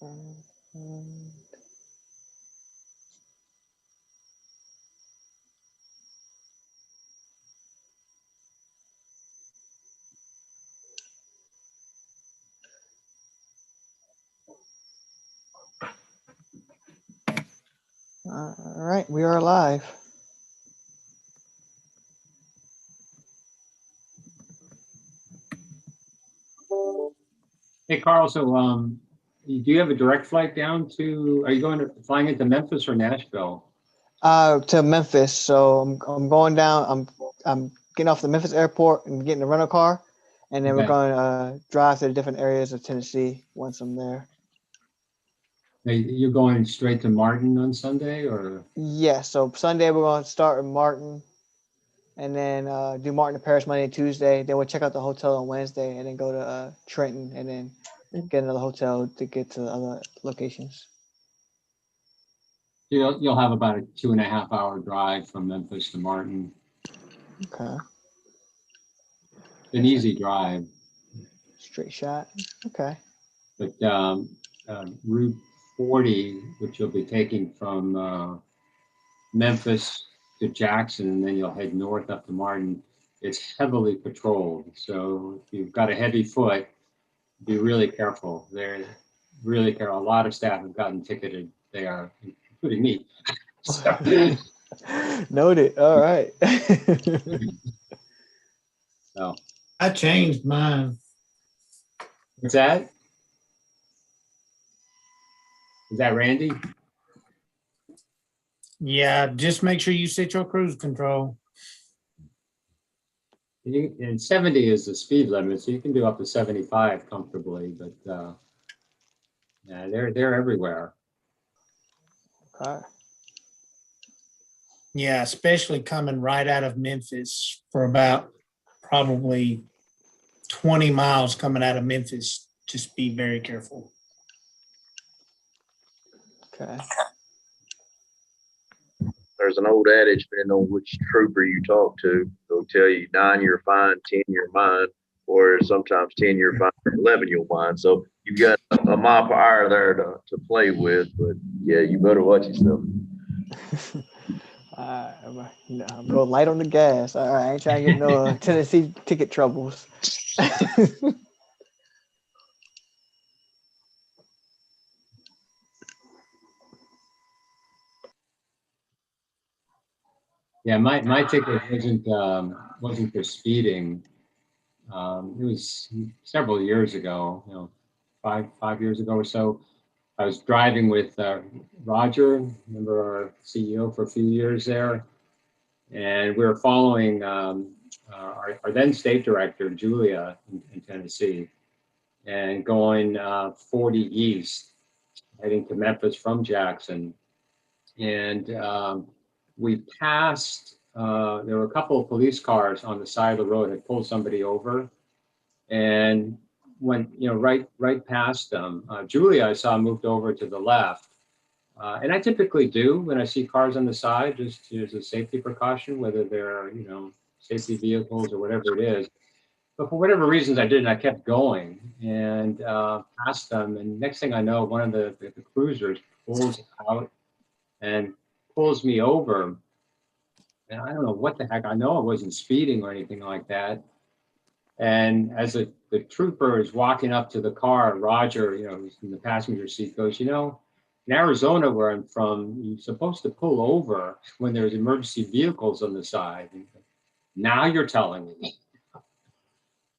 And- All right, we are live. Hey, Carl, so do you have a direct flight down to, are you flying into Memphis or Nashville? To Memphis. So I'm going down. I'm getting off the Memphis airport and getting a rental car, and then we're Okay. going to drive to the different areas of Tennessee once I'm there. Hey, you're going straight to Martin on Sunday or? Yeah. So Sunday we're going to start in Martin, and then do Martin to Paris Monday and Tuesday. Then we'll check out the hotel on Wednesday, and then go to Trenton, and then get another hotel to get to the other locations. You'll have about a 2.5 hour drive from Memphis to Martin. Okay. An easy drive, Straight shot. Okay. but Route 40, which you'll be taking from Memphis to Jackson, and then you'll head north up to Martin. It's heavily patrolled, so if you've got a heavy foot, be really careful. They're really careful. A lot of staff have gotten ticketed there, including me. So, Noted. All right. so I changed mine. what's that? Is that Randy? Yeah, just make sure you set your cruise control. And 70 is the speed limit, so you can do up to 75 comfortably. But yeah, they're everywhere. Okay. Yeah, especially coming right out of Memphis for about probably 20 miles coming out of Memphis. Just be very careful. Okay. There's an old adage, depending on which trooper you talk to, they'll tell you 9 you're fine, 10 you're mine, or sometimes 10 you're fine, 11 you'll mine. So you've got a mile per hour there to play with, but yeah, you better watch yourself. I'm going light on the gas. All right, I ain't trying to get no Tennessee ticket troubles. Yeah, my ticket wasn't for speeding. It was several years ago, five years ago or so. I was driving with Roger, remember our CEO for a few years there, and we were following our then state director, Julia, in Tennessee, and going 40 east, heading to Memphis from Jackson. And we passed, there were a couple of police cars on the side of the road that pulled somebody over, and went, right past them. Julia, I saw moved over to the left. And I typically do when I see cars on the side, just as a safety precaution, whether they're, safety vehicles or whatever it is. But for whatever reasons, I didn't. I kept going and passed them. And next thing I know, one of the cruisers pulls out and pulls me over. And I don't know what the heck. I know I wasn't speeding or anything like that. And as the trooper is walking up to the car, Roger, who's in the passenger seat, goes, in Arizona, where I'm from, you're supposed to pull over when there's emergency vehicles on the side. And now you're telling me.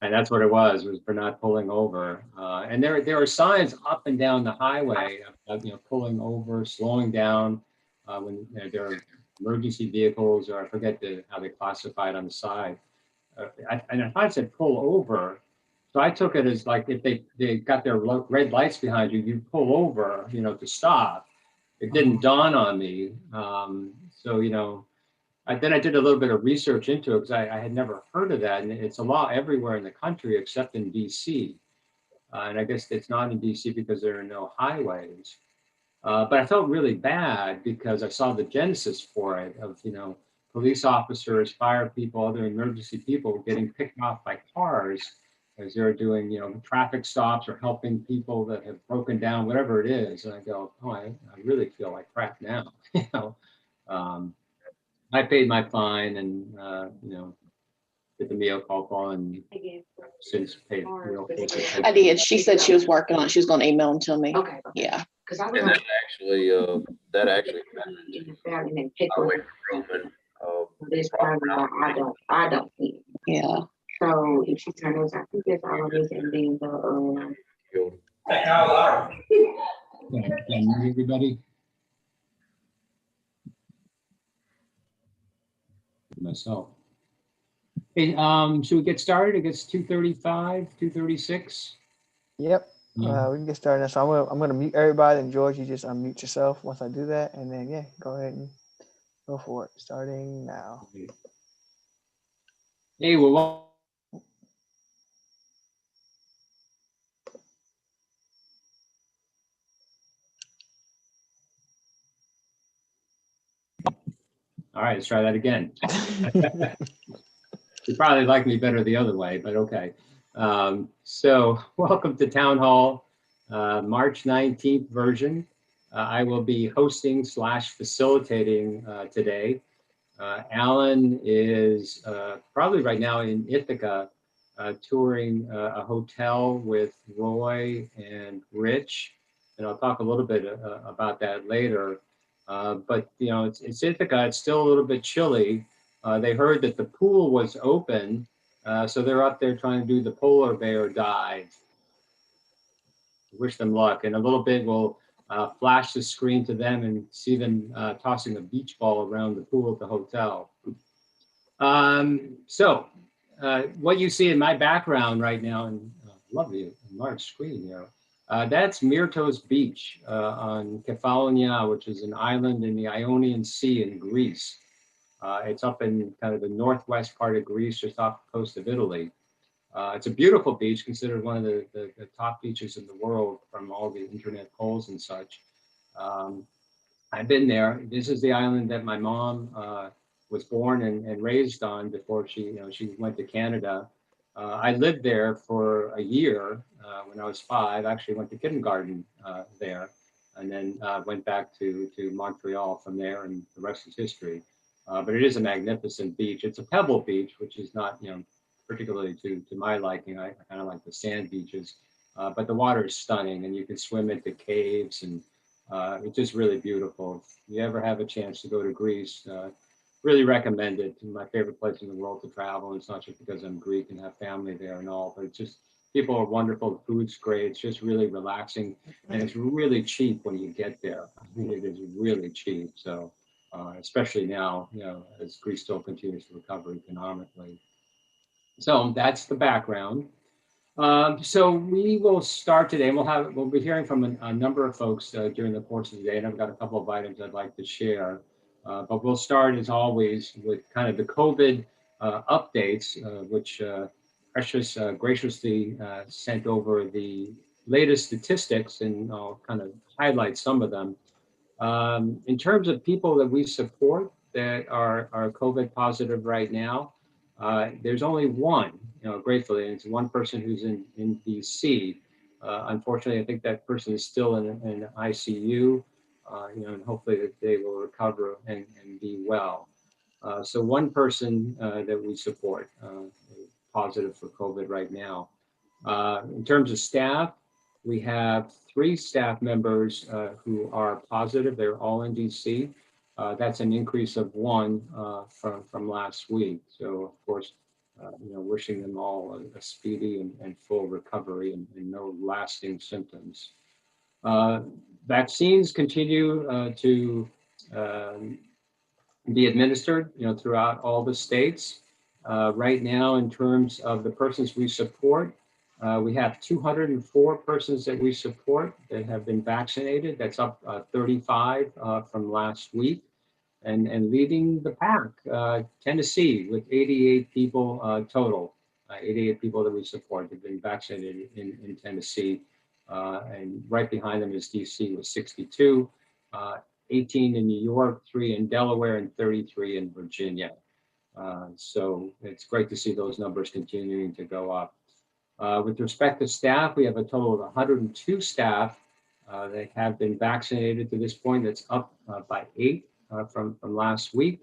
And that's what it was for not pulling over. And there are signs up and down the highway of pulling over, slowing down when there are emergency vehicles, or I forget how they classify it on the side. And I thought it said pull over. So I took it as like if they got their red lights behind you, you pull over, to stop. It didn't dawn on me. Then I did a little bit of research into it because I had never heard of that. And it's a law everywhere in the country except in DC. And I guess it's not in DC because there are no highways. But I felt really bad because I saw the genesis for it of, police officers, fire people, other emergency people getting picked off by cars as they're doing, traffic stops or helping people that have broken down, whatever it is. And I go, oh, I really feel like crap now. Um, I paid my fine and, did the meal call and since paid. I did. She said she was working on it. She was gonna email them to me. Okay. Yeah. Because I And was that actually, in the family and pick highway up improvement, this time, I don't see it. Yeah. So if she turns, I think that's all it is, and then the, killed. Everybody. Myself. Hey, should we get started? It gets 2:35, 2:36. Yep. We can get started now. So I'm gonna mute everybody, and George, you just unmute yourself once I do that, and then yeah, go ahead and go for it. Starting now. Hey, well. All right, let's try that again. You probably like me better the other way, but okay. So welcome to Town Hall, March 19th version. I will be hosting / facilitating today. Alan is probably right now in Ithaca touring a hotel with Roy and Rich. And I'll talk a little bit about that later. But it's Ithaca, it's still a little bit chilly. They heard that the pool was open, so they're up there trying to do the polar bear dive. Wish them luck. In a little bit, we'll flash the screen to them and see them tossing a beach ball around the pool at the hotel. So what you see in my background right now, and lovely large screen here, that's Myrtos Beach on Kefalonia, which is an island in the Ionian Sea in Greece. It's up in kind of the northwest part of Greece, just off the coast of Italy. It's a beautiful beach, considered one of the top beaches in the world from all the internet polls and such. I've been there. This is the island that my mom was born and raised on before she went to Canada. I lived there for a year when I was 5. Actually went to kindergarten there, and then went back to Montreal from there, and the rest is history. But it is a magnificent beach. It's a pebble beach, which is not particularly to my liking. I kind of like the sand beaches, but the water is stunning, and you can swim into caves, and it's just really beautiful. If you ever have a chance to go to Greece, really recommend it. It's my favorite place in the world to travel. It's not just because I'm Greek and have family there and all, but it's just, people are wonderful. The food's great. It's just really relaxing, and it's really cheap when you get there. I mean, it is really cheap. So, especially now, as Greece still continues to recover economically. So that's the background. So we will start today, and we'll be hearing from a number of folks during the course of the day, and I've got a couple of items I'd like to share. But we'll start, as always, with kind of the COVID updates, which Precious graciously sent over the latest statistics, and I'll kind of highlight some of them. In terms of people that we support that are COVID positive right now, there's only one, gratefully, and it's one person who's in DC. Unfortunately, I think that person is still in ICU, and hopefully that they will recover and be well. So one person that we support positive for COVID right now. In terms of staff, we have 3 staff members who are positive. They're all in DC. That's an increase of 1 from last week. So of course, wishing them all a speedy and full recovery and no lasting symptoms. Vaccines continue to be administered, throughout all the states. Right now, in terms of the persons we support, we have 204 persons that we support that have been vaccinated. That's up 35 from last week. And leading the pack, Tennessee, with 88 people total, 88 people that we support have been vaccinated in Tennessee. And right behind them is DC with 62, 18 in New York, 3 in Delaware, and 33 in Virginia. So it's great to see those numbers continuing to go up. With respect to staff, we have a total of 102 staff that have been vaccinated to this point. That's up by 8 from last week.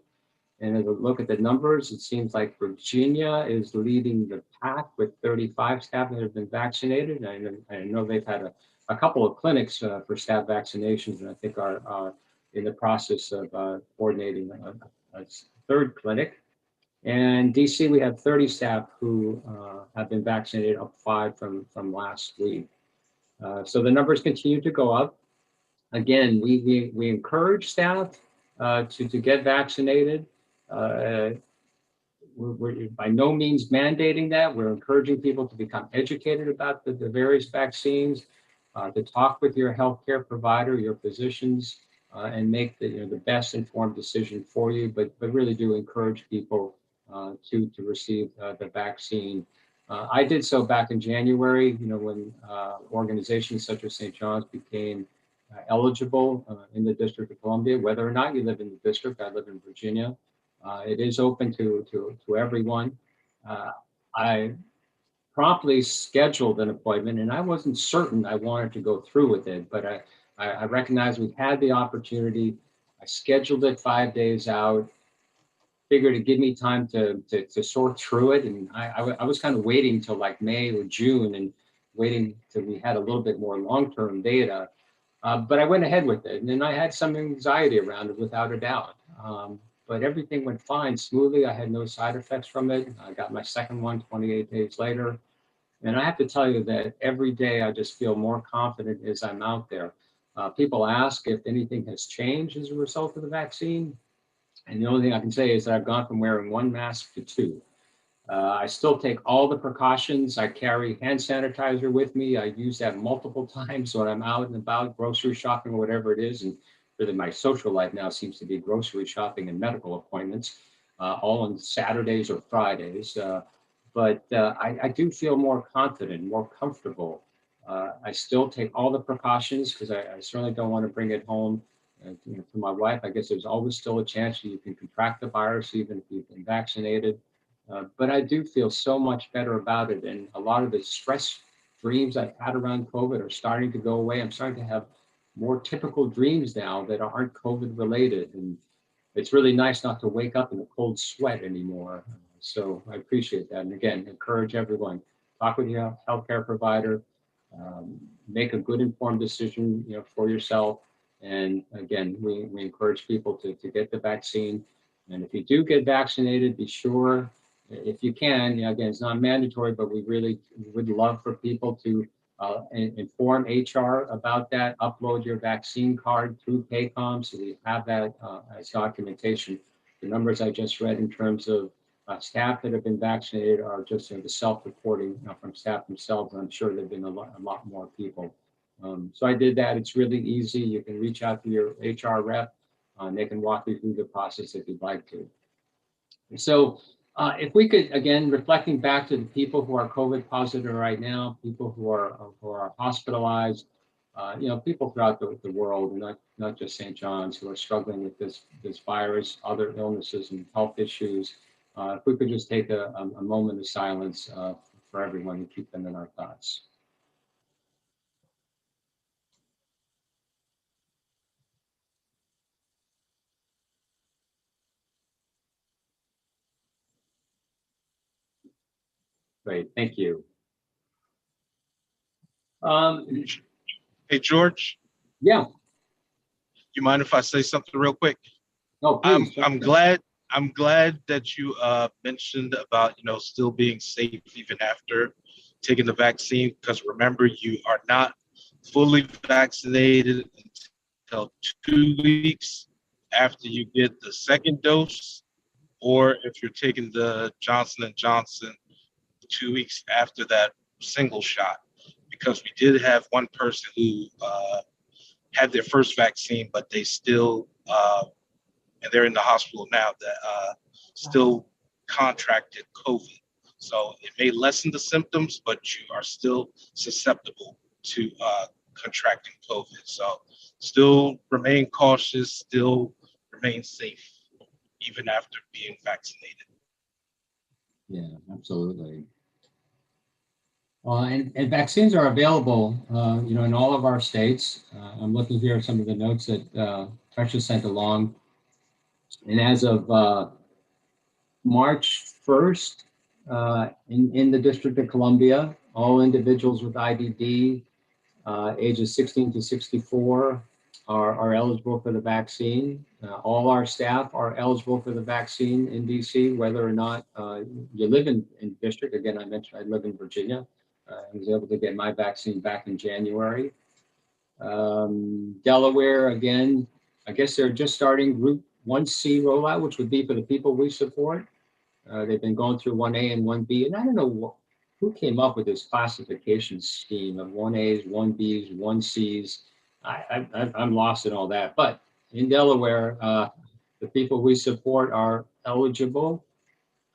And as we look at the numbers, it seems like Virginia is leading the pack with 35 staff that have been vaccinated. I know they've had a couple of clinics for staff vaccinations, and I think are in the process of coordinating a third clinic. And DC, we have 30 staff who have been vaccinated, up 5 from last week. So the numbers continue to go up. Again, we encourage staff to get vaccinated. We're by no means mandating that. We're encouraging people to become educated about the various vaccines, to talk with your healthcare provider, your physicians, and make the best informed decision for you. But really do encourage people to receive the vaccine. I did so back in January, when organizations such as St. John's became eligible in the District of Columbia. Whether or not you live in the district, I live in Virginia. It is open to everyone. I promptly scheduled an appointment, and I wasn't certain I wanted to go through with it, but I recognized we had the opportunity. I scheduled it 5 days out, figured it'd give me time to sort through it. And I was kind of waiting till like May or June and waiting till we had a little bit more long-term data. But I went ahead with it, and then I had some anxiety around it without a doubt. But everything went fine, smoothly. I had no side effects from it. I got my second one 28 days later. And I have to tell you that every day I just feel more confident as I'm out there. People ask if anything has changed as a result of the vaccine. And the only thing I can say is that I've gone from wearing 1 mask to 2. I still take all the precautions. I carry hand sanitizer with me. I use that multiple times when I'm out and about, grocery shopping or whatever it is. And really my social life now seems to be grocery shopping and medical appointments, all on Saturdays or Fridays. But I do feel more confident, more comfortable. I still take all the precautions because I certainly don't want to bring it home to my wife. I guess there's always still a chance that you can contract the virus even if you've been vaccinated. But I do feel so much better about it. And a lot of the stress dreams I've had around COVID are starting to go away. I'm starting to have more typical dreams now that aren't COVID related. And it's really nice not to wake up in a cold sweat anymore. So I appreciate that. And again, encourage everyone, talk with your healthcare provider, make a good informed decision, for yourself. And again, we encourage people to get the vaccine. And if you do get vaccinated, be sure, if you can, again, it's not mandatory, but we really would love for people to inform HR about that, upload your vaccine card through Paycom so we have that as documentation. The numbers I just read in terms of staff that have been vaccinated are just the self-reporting from staff themselves. I'm sure there've been a lot more people. So I did that. It's really easy. You can reach out to your HR rep and they can walk you through the process if you'd like to. So if we could, again, reflecting back to the people who are COVID positive right now, people who are hospitalized, people throughout the world, not just St. John's, who are struggling with this virus, other illnesses and health issues. If we could just take a moment of silence for everyone and keep them in our thoughts. Great, thank you. Hey, George, Yeah. you mind if I say something real quick? No, please. I'm glad that you mentioned about still being safe even after taking the vaccine, because remember, you are not fully vaccinated until 2 weeks after you get the second dose, or if you're taking the Johnson & Johnson 2 weeks after that single shot, because we did have one person who had their first vaccine, but they still, and they're in the hospital now, that still contracted COVID. So it may lessen the symptoms, but you are still susceptible to contracting COVID. So still remain cautious, still remain safe, even after being vaccinated. Yeah, absolutely. And vaccines are available, in all of our states. I'm looking here at some of the notes that Trisha sent along. And as of March 1st, in the District of Columbia, all individuals with IDD ages 16 to 64 are eligible for the vaccine. All our staff are eligible for the vaccine in DC, whether or not you live in district. Again, I mentioned I live in Virginia. I was able to get my vaccine back in January. Delaware, again, I guess they're just starting Group 1C rollout, which would be for the people we support. They've been going through 1A and 1B, and I don't know who came up with this classification scheme of 1As, 1Bs, 1Cs. I'm lost in all that. But in Delaware, the people we support are eligible.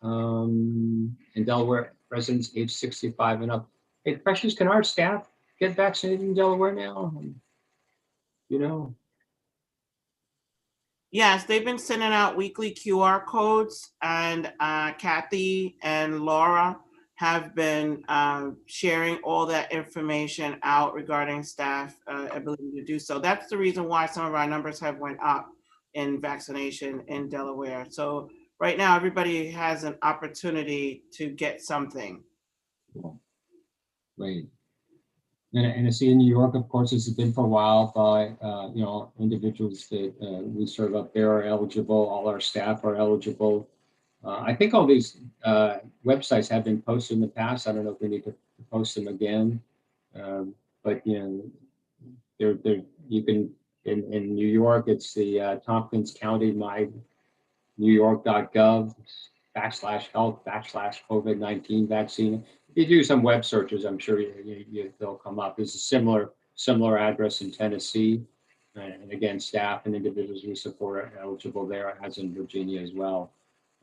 In Delaware, residents age 65 and up. Hey, Precious, can our staff get vaccinated in Delaware now? You know? Yes, they've been sending out weekly QR codes, and Kathy and Laura have been sharing all that information out regarding staff ability to do so. That's the reason why some of our numbers have went up in vaccination in Delaware. So right now, everybody has an opportunity to get something. Great. And I see in New York, of course, this has been for a while by, individuals that we serve up there are eligible. All our staff are eligible. I think all these websites have been posted in the past. I don't know if we need to post them again. But, you can, in New York, it's the Tompkins County, newyork.gov/health/COVID-19 vaccine. If you do some web searches, I'm sure they'll come up. There's a similar address in Tennessee. And again, staff and individuals we support are eligible there, as in Virginia as well.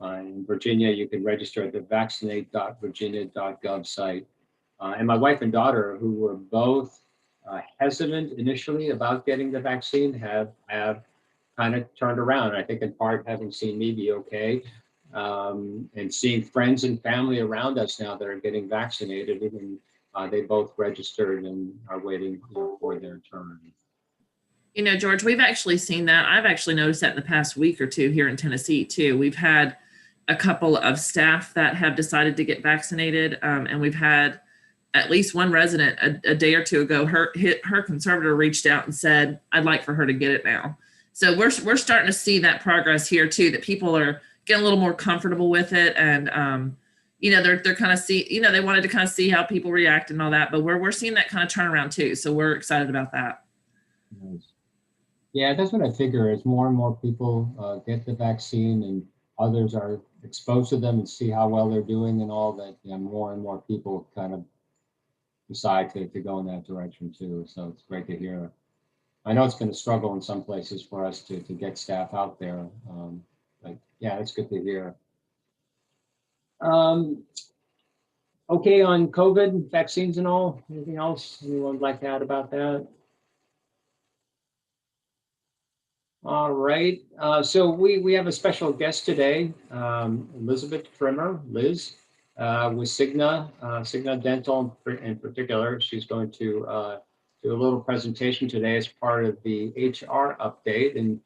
In Virginia, you can register at the vaccinate.virginia.gov site. And my wife and daughter, who were both hesitant initially about getting the vaccine, have kind of turned around. I think in part having seen me be okay, and seeing friends and family around us now that are getting vaccinated, and they both registered and are waiting for their turn. George, we've actually seen that. I've actually noticed that in the past week or two here in Tennessee too. We've had a couple of staff that have decided to get vaccinated, and we've had at least one resident a day or two ago. Her conservator reached out and said, "I'd like for her to get it now." So we're starting to see that progress here too, that people are getting a little more comfortable with it, and they're kind of they wanted to kind of see how people react and all that, but we're seeing that kind of turnaround too. So we're excited about that. Nice. Yeah, that's what I figure. As more and more people get the vaccine and others are exposed to them and see how well they're doing and all that, more and more people kind of decide to go in that direction too. So it's great to hear. I know it's been a struggle in some places for us to get staff out there. But yeah, it's good to hear. Okay, on COVID vaccines and all, anything else you would like to add about that? All right, so we have a special guest today, Elizabeth Trimmer, Liz, with Cigna Dental in particular. She's going to do a little presentation today as part of the HR update. And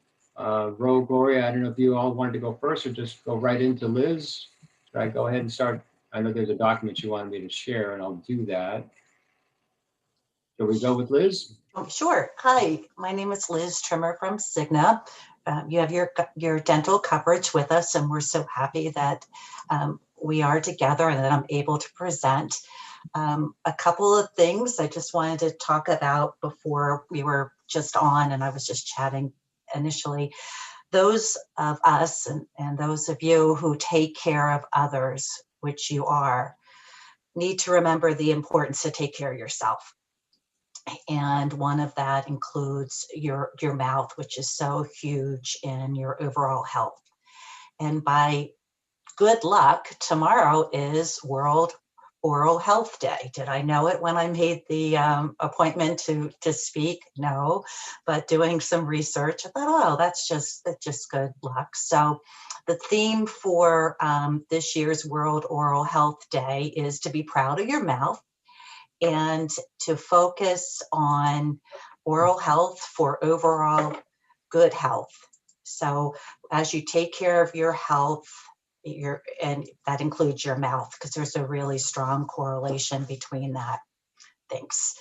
Ro, Gloria, I don't know if you all wanted to go first or just go right into Liz. Should I go ahead and start? I know there's a document you wanted me to share, and I'll do that. Shall we go with Liz? Oh, sure. Hi, my name is Liz Trimmer from Cigna. You have your dental coverage with us, and we're so happy that we are together and that I'm able to present. A couple of things I just wanted to talk about before we were just on, and I was just chatting initially. Those of us and those of you who take care of others, which you are, need to remember the importance to take care of yourself. And one of that includes your mouth, which is so huge in your overall health. And by good luck, tomorrow is World Oral Health Day. Did I know it when I made the appointment to speak? No, but doing some research, I thought, oh, that's just good luck. So the theme for this year's World Oral Health Day is to be proud of your mouth and to focus on oral health for overall good health. So as you take care of your health, and that includes your mouth, because there's a really strong correlation between that. Thanks.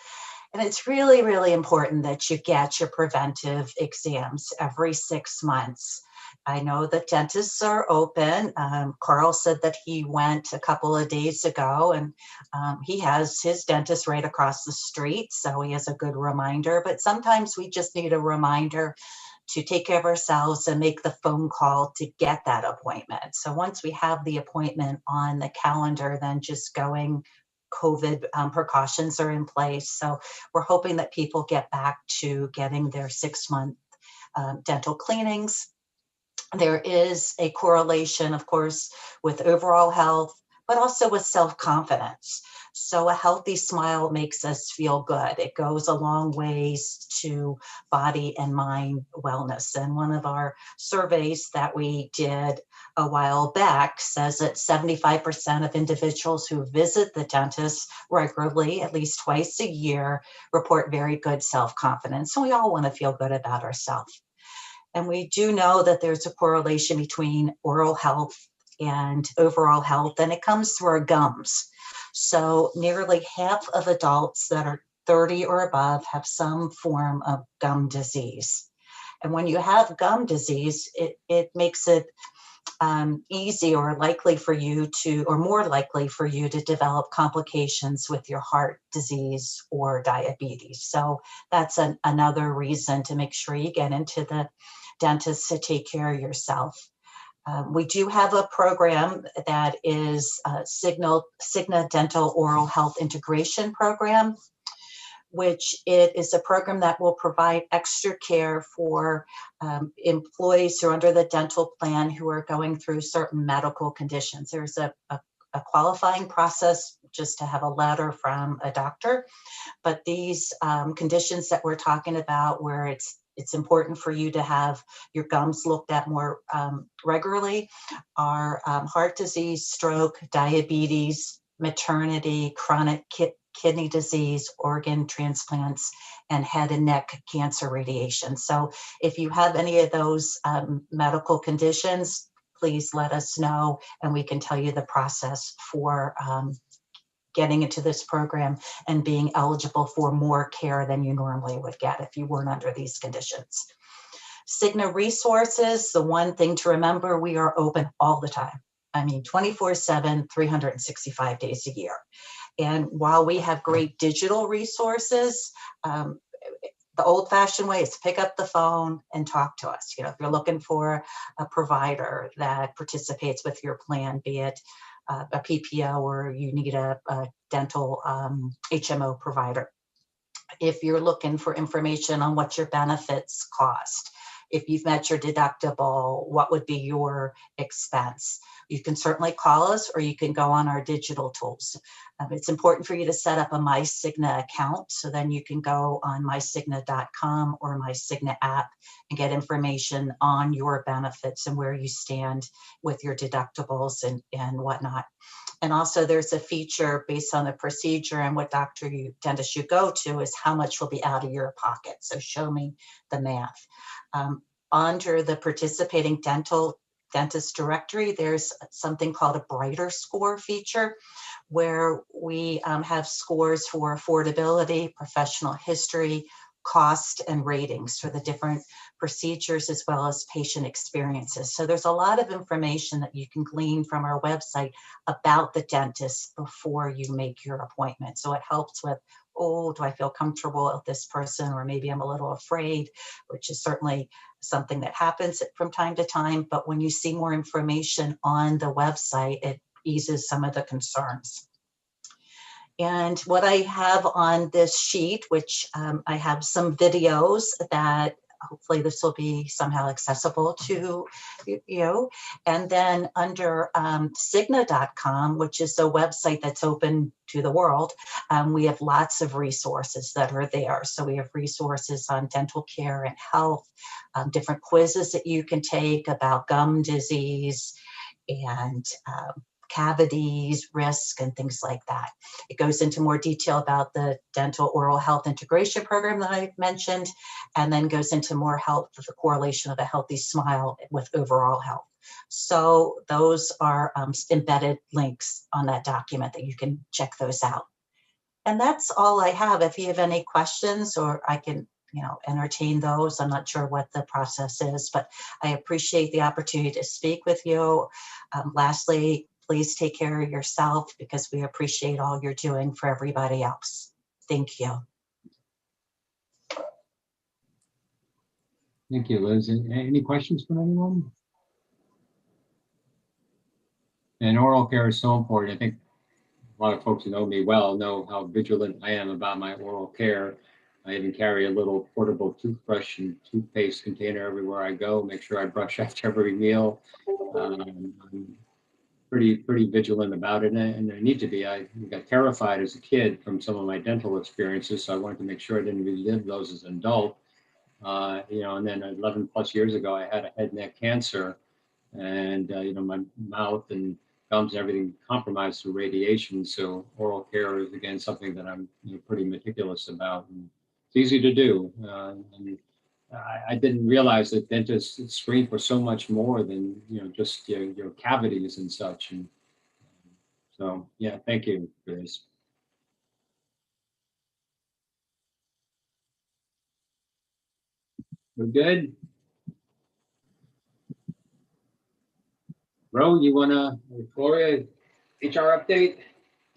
And it's really, really important that you get your preventive exams every 6 months. I know that dentists are open. Carl said that he went a couple of days ago, and he has his dentist right across the street, so he has a good reminder. But sometimes we just need a reminder to take care of ourselves and make the phone call to get that appointment. So once we have the appointment on the calendar, then just going COVID precautions are in place. So we're hoping that people get back to getting their 6-month dental cleanings. There is a correlation, of course, with overall health, but also with self-confidence. So a healthy smile makes us feel good. It goes a long ways to body and mind wellness. And one of our surveys that we did a while back says that 75% of individuals who visit the dentist regularly, at least twice a year, report very good self-confidence. So we all want to feel good about ourselves. And we do know that there's a correlation between oral health and overall health, and it comes through our gums. So nearly half of adults that are 30 or above have some form of gum disease. And when you have gum disease, it makes it easy or likely for you to, or more likely for you to develop complications with your heart disease or diabetes. So that's another reason to make sure you get into the dentist to take care of yourself. We do have a program that is Cigna Dental Oral Health Integration Program, which it is a program that will provide extra care for employees who are under the dental plan who are going through certain medical conditions. There's a qualifying process just to have a letter from a doctor, but these conditions that we're talking about where it's important for you to have your gums looked at more regularly are heart disease, stroke, diabetes, maternity, chronic kidney disease, organ transplants, and head and neck cancer radiation. So if you have any of those medical conditions, please let us know and we can tell you the process for getting into this program and being eligible for more care than you normally would get if you weren't under these conditions. Cigna Resources, the one thing to remember, we are open all the time. I mean, 24/7, 365 days a year. And while we have great digital resources, the old-fashioned way is to pick up the phone and talk to us. You know, if you're looking for a provider that participates with your plan, be it a PPO or you need a dental HMO provider. If you're looking for information on what your benefits cost, if you've met your deductible, what would be your expense? You can certainly call us or you can go on our digital tools. It's important for you to set up a MyCigna account. So then you can go on mycigna.com or MyCigna app and get information on your benefits and where you stand with your deductibles and whatnot. And also there's a feature based on the procedure and what dentist you go to is how much will be out of your pocket. So show me the math. Under the participating dentist directory, there's something called a Brighter Score feature where we have scores for affordability, professional history, cost, and ratings for the different procedures as well as patient experiences. So there's a lot of information that you can glean from our website about the dentist before you make your appointment. So it helps with, oh, do I feel comfortable with this person? Or maybe I'm a little afraid, which is certainly something that happens from time to time. But when you see more information on the website, it eases some of the concerns. And what I have on this sheet, which I have some videos that hopefully this will be somehow accessible to you. And then under Cigna.com, which is a website that's open to the world, we have lots of resources that are there. So we have resources on dental care and health, different quizzes that you can take about gum disease and cavities, risk, and things like that. It goes into more detail about the dental oral health integration program that I mentioned, and then goes into more health with the correlation of a healthy smile with overall health. So those are embedded links on that document that you can check those out. And that's all I have. If you have any questions, or I can, entertain those. I'm not sure what the process is, but I appreciate the opportunity to speak with you. Lastly, please take care of yourself, because we appreciate all you're doing for everybody else. Thank you. Thank you, Liz. Any questions from anyone? And oral care is so important. I think a lot of folks who know me well know how vigilant I am about my oral care. I even carry a little portable toothbrush and toothpaste container everywhere I go. Make sure I brush after every meal. I'm pretty vigilant about it, and I need to be. I got terrified as a kid from some of my dental experiences, so I wanted to make sure I didn't relive those as an adult. And then 11 plus years ago, I had a head and neck cancer, and my mouth and gums and everything compromised through radiation. So oral care is again something that I'm pretty meticulous about. And it's easy to do, and I didn't realize that dentists screen for so much more than just your cavities and such. And so yeah, thank you for this. We're good. Ro, you wanna, Gloria, HR update?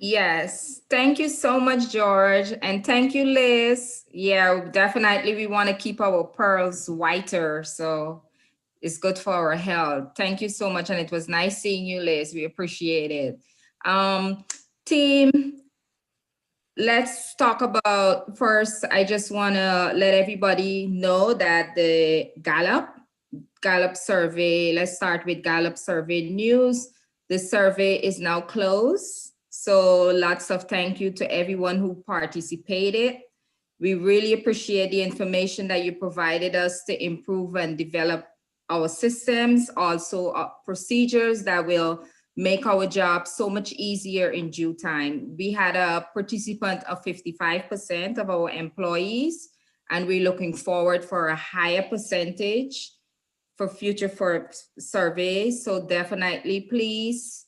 Yes, thank you so much, George, and thank you, Liz. Yeah, definitely we want to keep our pearls whiter, so it's good for our health. Thank you so much, and it was nice seeing you, Liz. We appreciate it. Team, let's talk about first. I just want to let everybody know that the Gallup survey, let's start with Gallup survey news. The survey is now closed. So lots of thank you to everyone who participated. We really appreciate the information that you provided us to improve and develop our systems, also procedures that will make our job so much easier in due time. We had a participant of 55% of our employees, and we're looking forward for a higher percentage for future surveys. So definitely, please,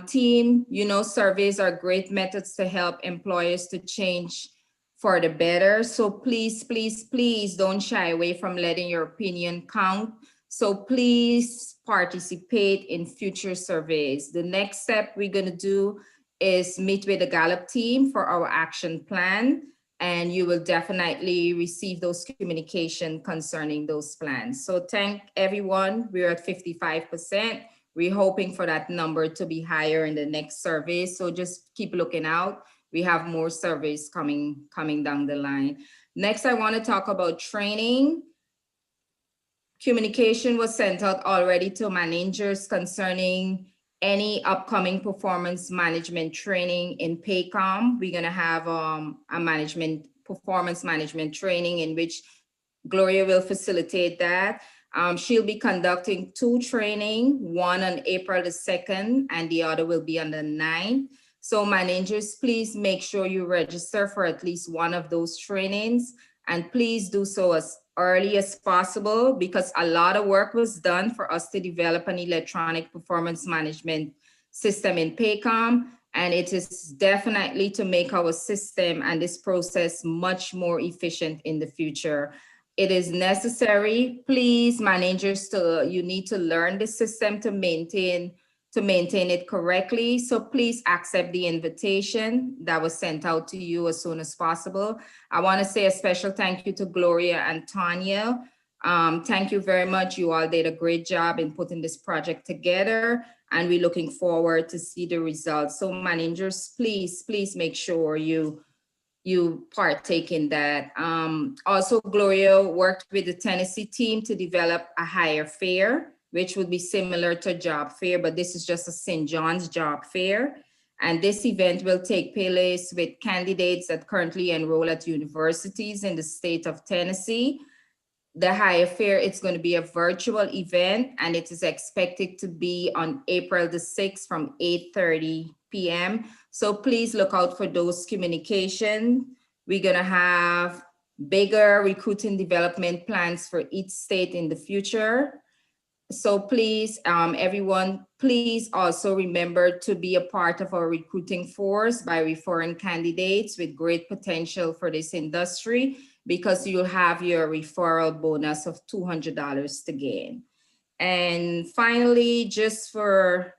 team, surveys are great methods to help employers to change for the better. So please, please, please don't shy away from letting your opinion count. So please participate in future surveys. The next step we're gonna do is meet with the Gallup team for our action plan, and you will definitely receive those communication concerning those plans. So thank everyone. We're at 55%. We're hoping for that number to be higher in the next survey. So just keep looking out. We have more surveys coming down the line. Next, I want to talk about training. Communication was sent out already to managers concerning any upcoming performance management training in Paycom. We're going to have a performance management training in which Gloria will facilitate that. She'll be conducting 2 training, one on April the 2nd, and the other will be on the 9th. So managers, please make sure you register for at least one of those trainings, and please do so as early as possible, because a lot of work was done for us to develop an electronic performance management system in Paycom, and it is definitely to make our system and this process much more efficient in the future. It is necessary, please, managers, you need to learn the system to maintain it correctly. So please accept the invitation that was sent out to you as soon as possible. I want to say a special thank you to Gloria and Tanya. Thank you very much. You all did a great job in putting this project together, and we're looking forward to see the results. So managers, please make sure you partake in that. Also, Gloria worked with the Tennessee team to develop a higher fare, which would be similar to job fair, but this is just a St. John's job fair. And this event will take place with candidates that currently enroll at universities in the state of Tennessee. the high fair, it's going to be a virtual event, and it is expected to be on April the 6th from 8:30 p.m. So please look out for those communications. We're going to have bigger recruiting development plans for each state in the future. So please, everyone, please also remember to be a part of our recruiting force by referring candidates with great potential for this industry, because you'll have your referral bonus of $200 to gain. And finally, just for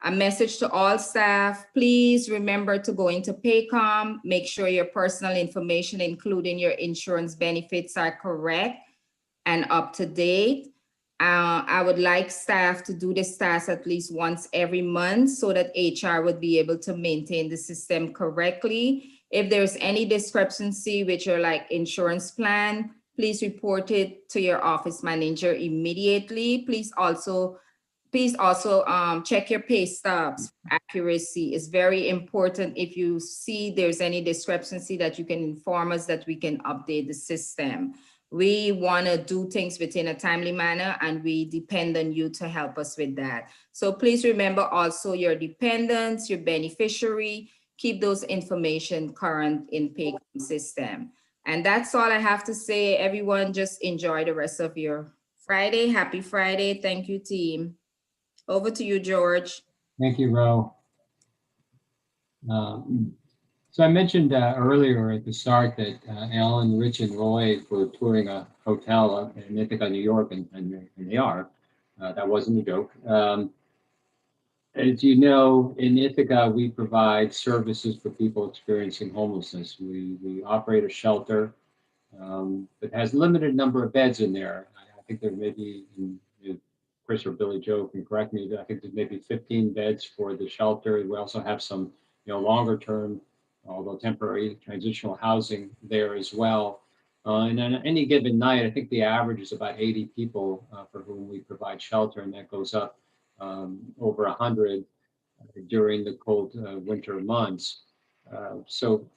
a message to all staff, please remember to go into Paycom, make sure your personal information, including your insurance benefits, are correct and up to date. I would like staff to do this task at least once every month so that HR would be able to maintain the system correctly. If there's any discrepancy with your insurance plan, please report it to your office manager immediately. Please also check your pay stubs accuracy. It's very important. If you see there's any discrepancy, that you can inform us, that we can update the system. We want to do things within a timely manner, and we depend on you to help us with that. So please remember also your dependents, your beneficiary, keep those information current in Paycom system. And that's all I have to say. Everyone, just enjoy the rest of your Friday. Happy Friday. Thank you, team. Over to you, George. Thank you, Ro. So I mentioned earlier at the start that Alan, Rich, and Roy were touring a hotel in Ithaca, New York, and they are. That wasn't a joke. As you know, in Ithaca, we provide services for people experiencing homelessness. We operate a shelter that has a limited number of beds in there. I think there may be, Chris or Billy Joe can correct me, but I think there's maybe 15 beds for the shelter. We also have some, longer term, although temporary, transitional housing there as well. And on any given night, I think the average is about 80 people for whom we provide shelter, and that goes up over 100 during the cold winter months. So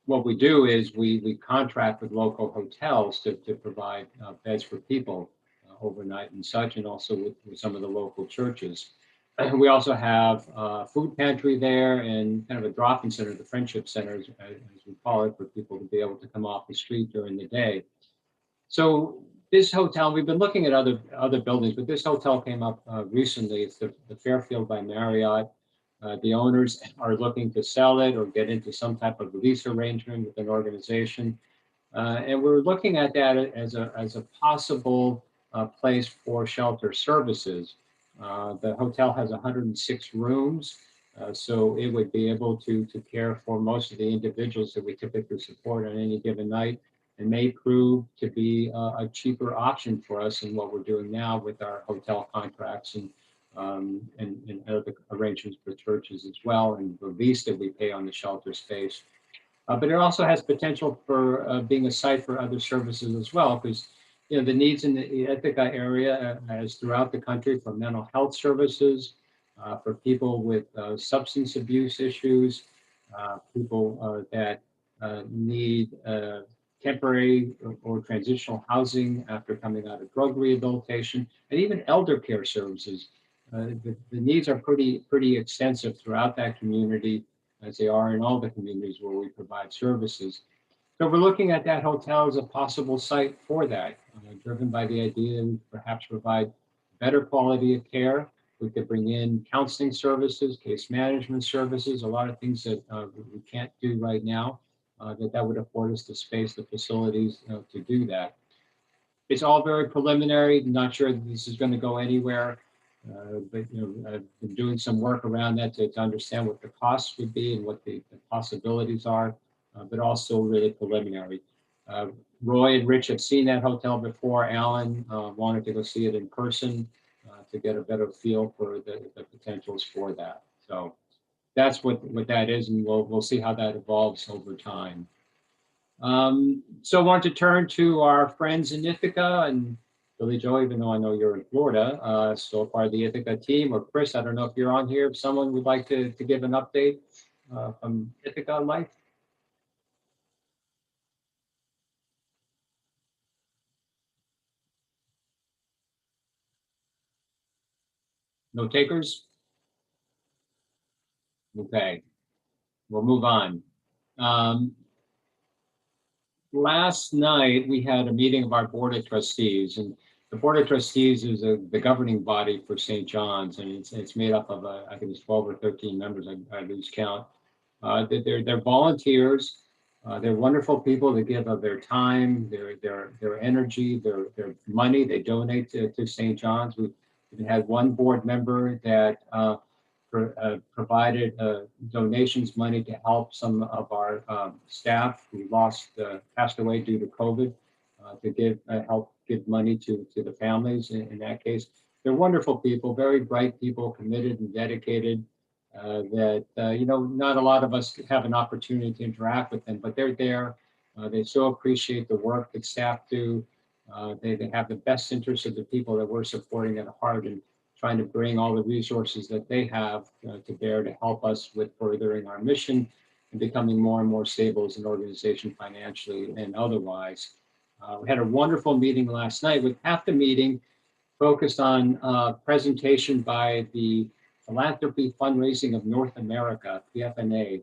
what we do is we contract with local hotels to provide beds for people overnight and such, and also with some of the local churches. We also have a food pantry there and kind of a drop-in center, the Friendship Center, as we call it, for people to be able to come off the street during the day. So this hotel, we've been looking at other buildings, but this hotel came up recently. It's the Fairfield by Marriott. The owners are looking to sell it or get into some type of lease arrangement with an organization. And we're looking at that as a possible place for shelter services. The hotel has 106 rooms, so it would be able to care for most of the individuals that we typically support on any given night, and may prove to be a cheaper option for us than what we're doing now with our hotel contracts and other arrangements for churches as well, and the lease that we pay on the shelter space. But it also has potential for being a site for other services as well, because the needs in the Ithaca area, as throughout the country, for mental health services, for people with substance abuse issues, people that need temporary or transitional housing after coming out of drug rehabilitation, and even elder care services. The needs are pretty extensive throughout that community, as they are in all the communities where we provide services. So we're looking at that hotel as a possible site for that, driven by the idea that we perhaps provide better quality of care. We could bring in counseling services, case management services, a lot of things that we can't do right now, that would afford us the space, the facilities to do that. It's all very preliminary. I'm not sure that this is going to go anywhere, but I've been doing some work around that to understand what the costs would be and what the possibilities are. But also really preliminary. Roy and Rich have seen that hotel before. Alan wanted to go see it in person to get a better feel for the potentials for that. So that's what that is, and we'll see how that evolves over time. So I want to turn to our friends in Ithaca, and Billy Joe, even though I know you're in Florida, still part of the Ithaca team, or Chris, I don't know if you're on here, if someone would like to give an update from Ithaca Life. No takers? Okay, we'll move on. Last night, we had a meeting of our Board of Trustees, and the Board of Trustees is the governing body for St. John's, and it's made up of, I think it's 12 or 13 members, I lose count. They're volunteers. They're wonderful people that give of their time, their energy, their money. They donate to St. John's. We've had one board member that provided donations money to help some of our staff who passed away due to COVID, to help give money to the families in that case. They're wonderful people, very bright people, committed and dedicated. Not a lot of us have an opportunity to interact with them, but they're there. They so appreciate the work that staff do. They have the best interests of the people that we're supporting at heart, and trying to bring all the resources that they have to bear to help us with furthering our mission and becoming more and more stable as an organization financially and otherwise. We had a wonderful meeting last night, with half the meeting focused on presentation by the Philanthropy Fundraising of North America, PFNA,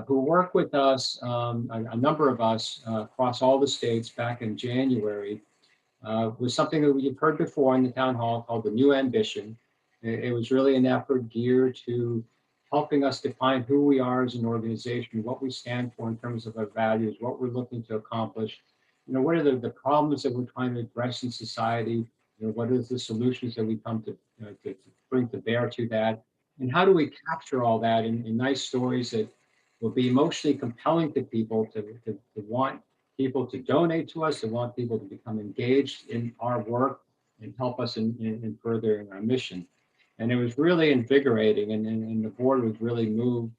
who worked with us, a number of us across all the states back in January, was something that we've heard before in the town hall called the New Ambition. It was really an effort geared to helping us define who we are as an organization, what we stand for in terms of our values, what we're looking to accomplish. What are the problems that we're trying to address in society? What are the solutions that we come to bring to bear to that? And how do we capture all that in nice stories that will be emotionally compelling to people, to want people to donate to us, to want people to become engaged in our work and help us in furthering our mission. And it was really invigorating, and the board was really moved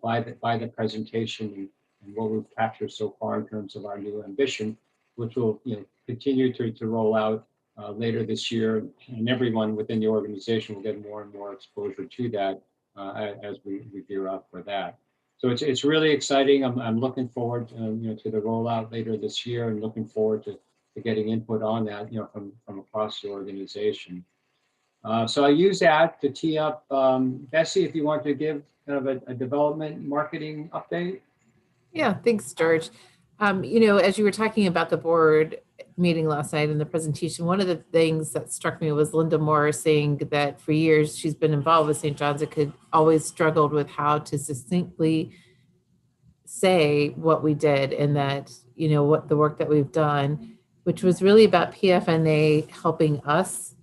by the presentation and what we've captured so far in terms of our new ambition, which will continue to roll out later this year, and everyone within the organization will get more and more exposure to that as we gear up for that. So it's really exciting. I'm looking forward to the rollout later this year, and looking forward to getting input on that from across the organization. So I use that to tee up Bessie, if you want to give kind of a development marketing update. Yeah, thanks, George. As you were talking about the board meeting last night in the presentation, one of the things that struck me was Linda Moore saying that for years she's been involved with St. John's. It could always struggled with how to succinctly say what we did, and that, what the work that we've done, which was really about PFNA helping us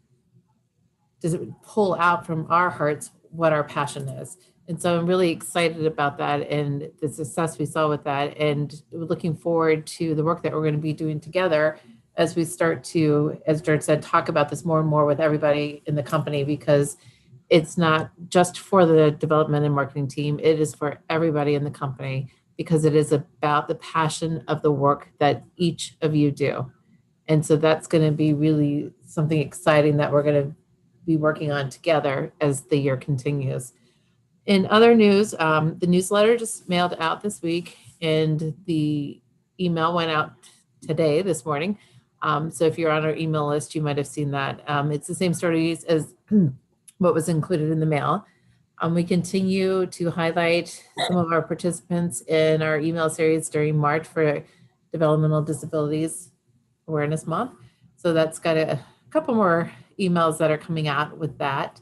to pull out from our hearts what our passion is. And so I'm really excited about that and the success we saw with that, and looking forward to the work that we're going to be doing together as we start to, as George said, talk about this more and more with everybody in the company, because it's not just for the development and marketing team, it is for everybody in the company, because it is about the passion of the work that each of you do. And so that's going to be really something exciting that we're going to be working on together as the year continues. In other news, the newsletter just mailed out this week, and the email went out this morning. So if you're on our email list, you might have seen that. It's the same stories as what was included in the mail. We continue to highlight some of our participants in our email series during March for Developmental Disabilities Awareness Month. So that's got a couple more emails that are coming out with that.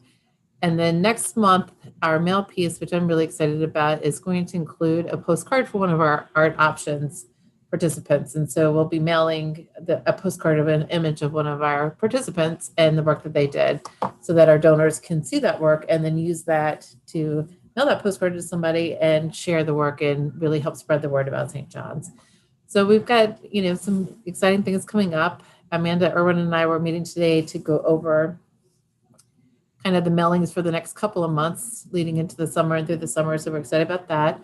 And then next month, our mail piece, which I'm really excited about, is going to include a postcard for one of our Art Options participants. And so we'll be mailing a postcard of an image of one of our participants and the work that they did, so that our donors can see that work and then use that to mail that postcard to somebody and share the work and really help spread the word about St. John's. So we've got, some exciting things coming up. Amanda Irwin and I were meeting today to go over kind of the mailings for the next couple of months leading into the summer and through the summer. So we're excited about that.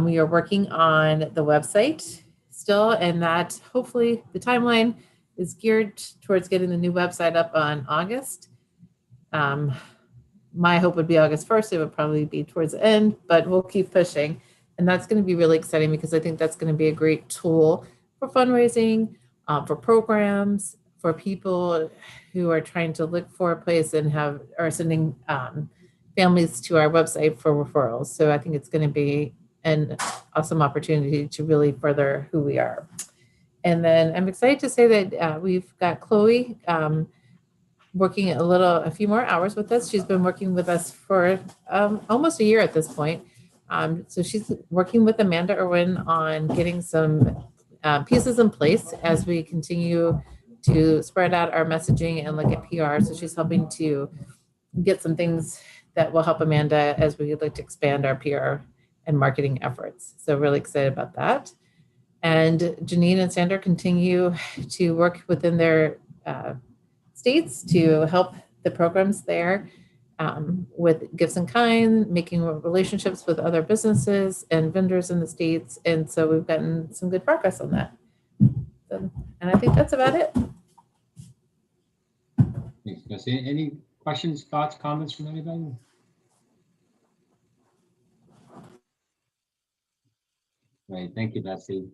We are working on the website still, and that hopefully the timeline is geared towards getting the new website up on August. My hope would be August 1st. It would probably be towards the end, but we'll keep pushing. And that's going to be really exciting, because I think that's going to be a great tool for fundraising, for programs, for people who are trying to look for a place and are sending families to our website for referrals. So I think it's going to be an awesome opportunity to really further who we are. And then I'm excited to say that we've got Chloe working a few more hours with us. She's been working with us for almost a year at this point. So she's working with Amanda Irwin on getting some pieces in place as we continue to spread out our messaging and look at PR. So she's helping to get some things that will help Amanda as we look to expand our PR and marketing efforts. So really excited about that. And Janine and Sandra continue to work within their states to help the programs there with Gifts in Kind, making relationships with other businesses and vendors in the states. And so we've gotten some good progress on that. So, and I think that's about it. Thanks, Bessie. Any questions, thoughts, comments from anybody? Right, thank you, Bessie.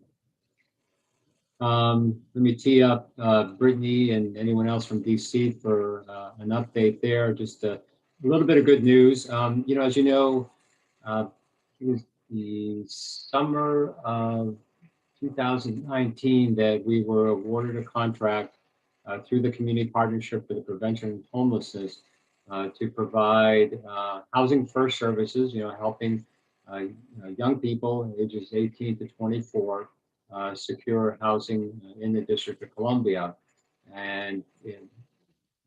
Let me tee up Brittany and anyone else from DC for an update there. Just a little bit of good news. As you know, it was the summer of 2019 that we were awarded a contract through the Community Partnership for the Prevention of Homelessness to provide housing first services, helping young people ages 18 to 24 secure housing in the District of Columbia. And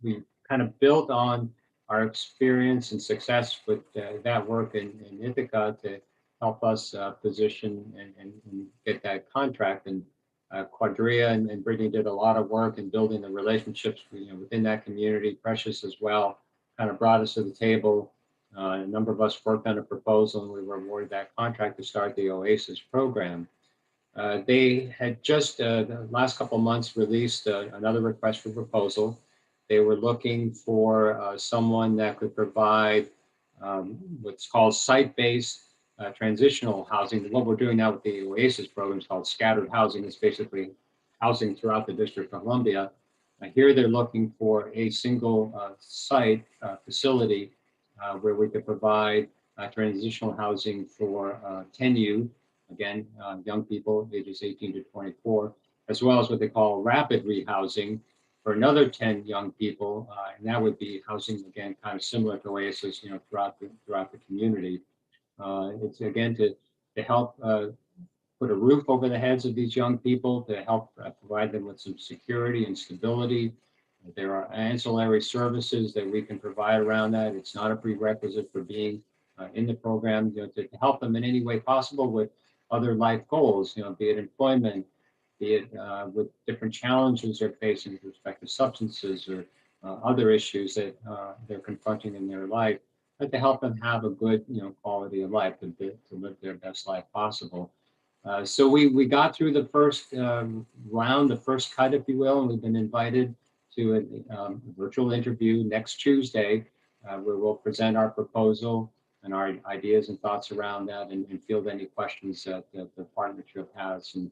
we kind of built on our experience and success with that work in Ithaca to help us position and get that contract. And Quadria and Brittany did a lot of work in building the relationships within that community. Precious as well kind of brought us to the table. A number of us worked on a proposal and we were awarded that contract to start the OASIS program. They had just the last couple of months released another request for proposal. They were looking for someone that could provide what's called site-based transitional housing. What we're doing now with the OASIS program is called scattered housing. It's basically housing throughout the District of Columbia. Here they're looking for a single site facility where we could provide transitional housing for 10 youth, again, young people ages 18 to 24, as well as what they call rapid rehousing for another 10 young people. And that would be housing, again, kind of similar to OASIS, throughout the community. It's again to help put a roof over the heads of these young people, to help provide them with some security and stability. There are ancillary services that we can provide around that. It's not a prerequisite for being in the program, to help them in any way possible with other life goals, be it employment, be it with different challenges they're facing with respect to substances or other issues that they're confronting in their life, but to help them have a good, quality of life, to live their best life possible. So we got through the first round, the first cut, if you will, and we've been invited to a virtual interview next Tuesday, where we'll present our proposal and our ideas and thoughts around that, and field any questions that the partnership has. And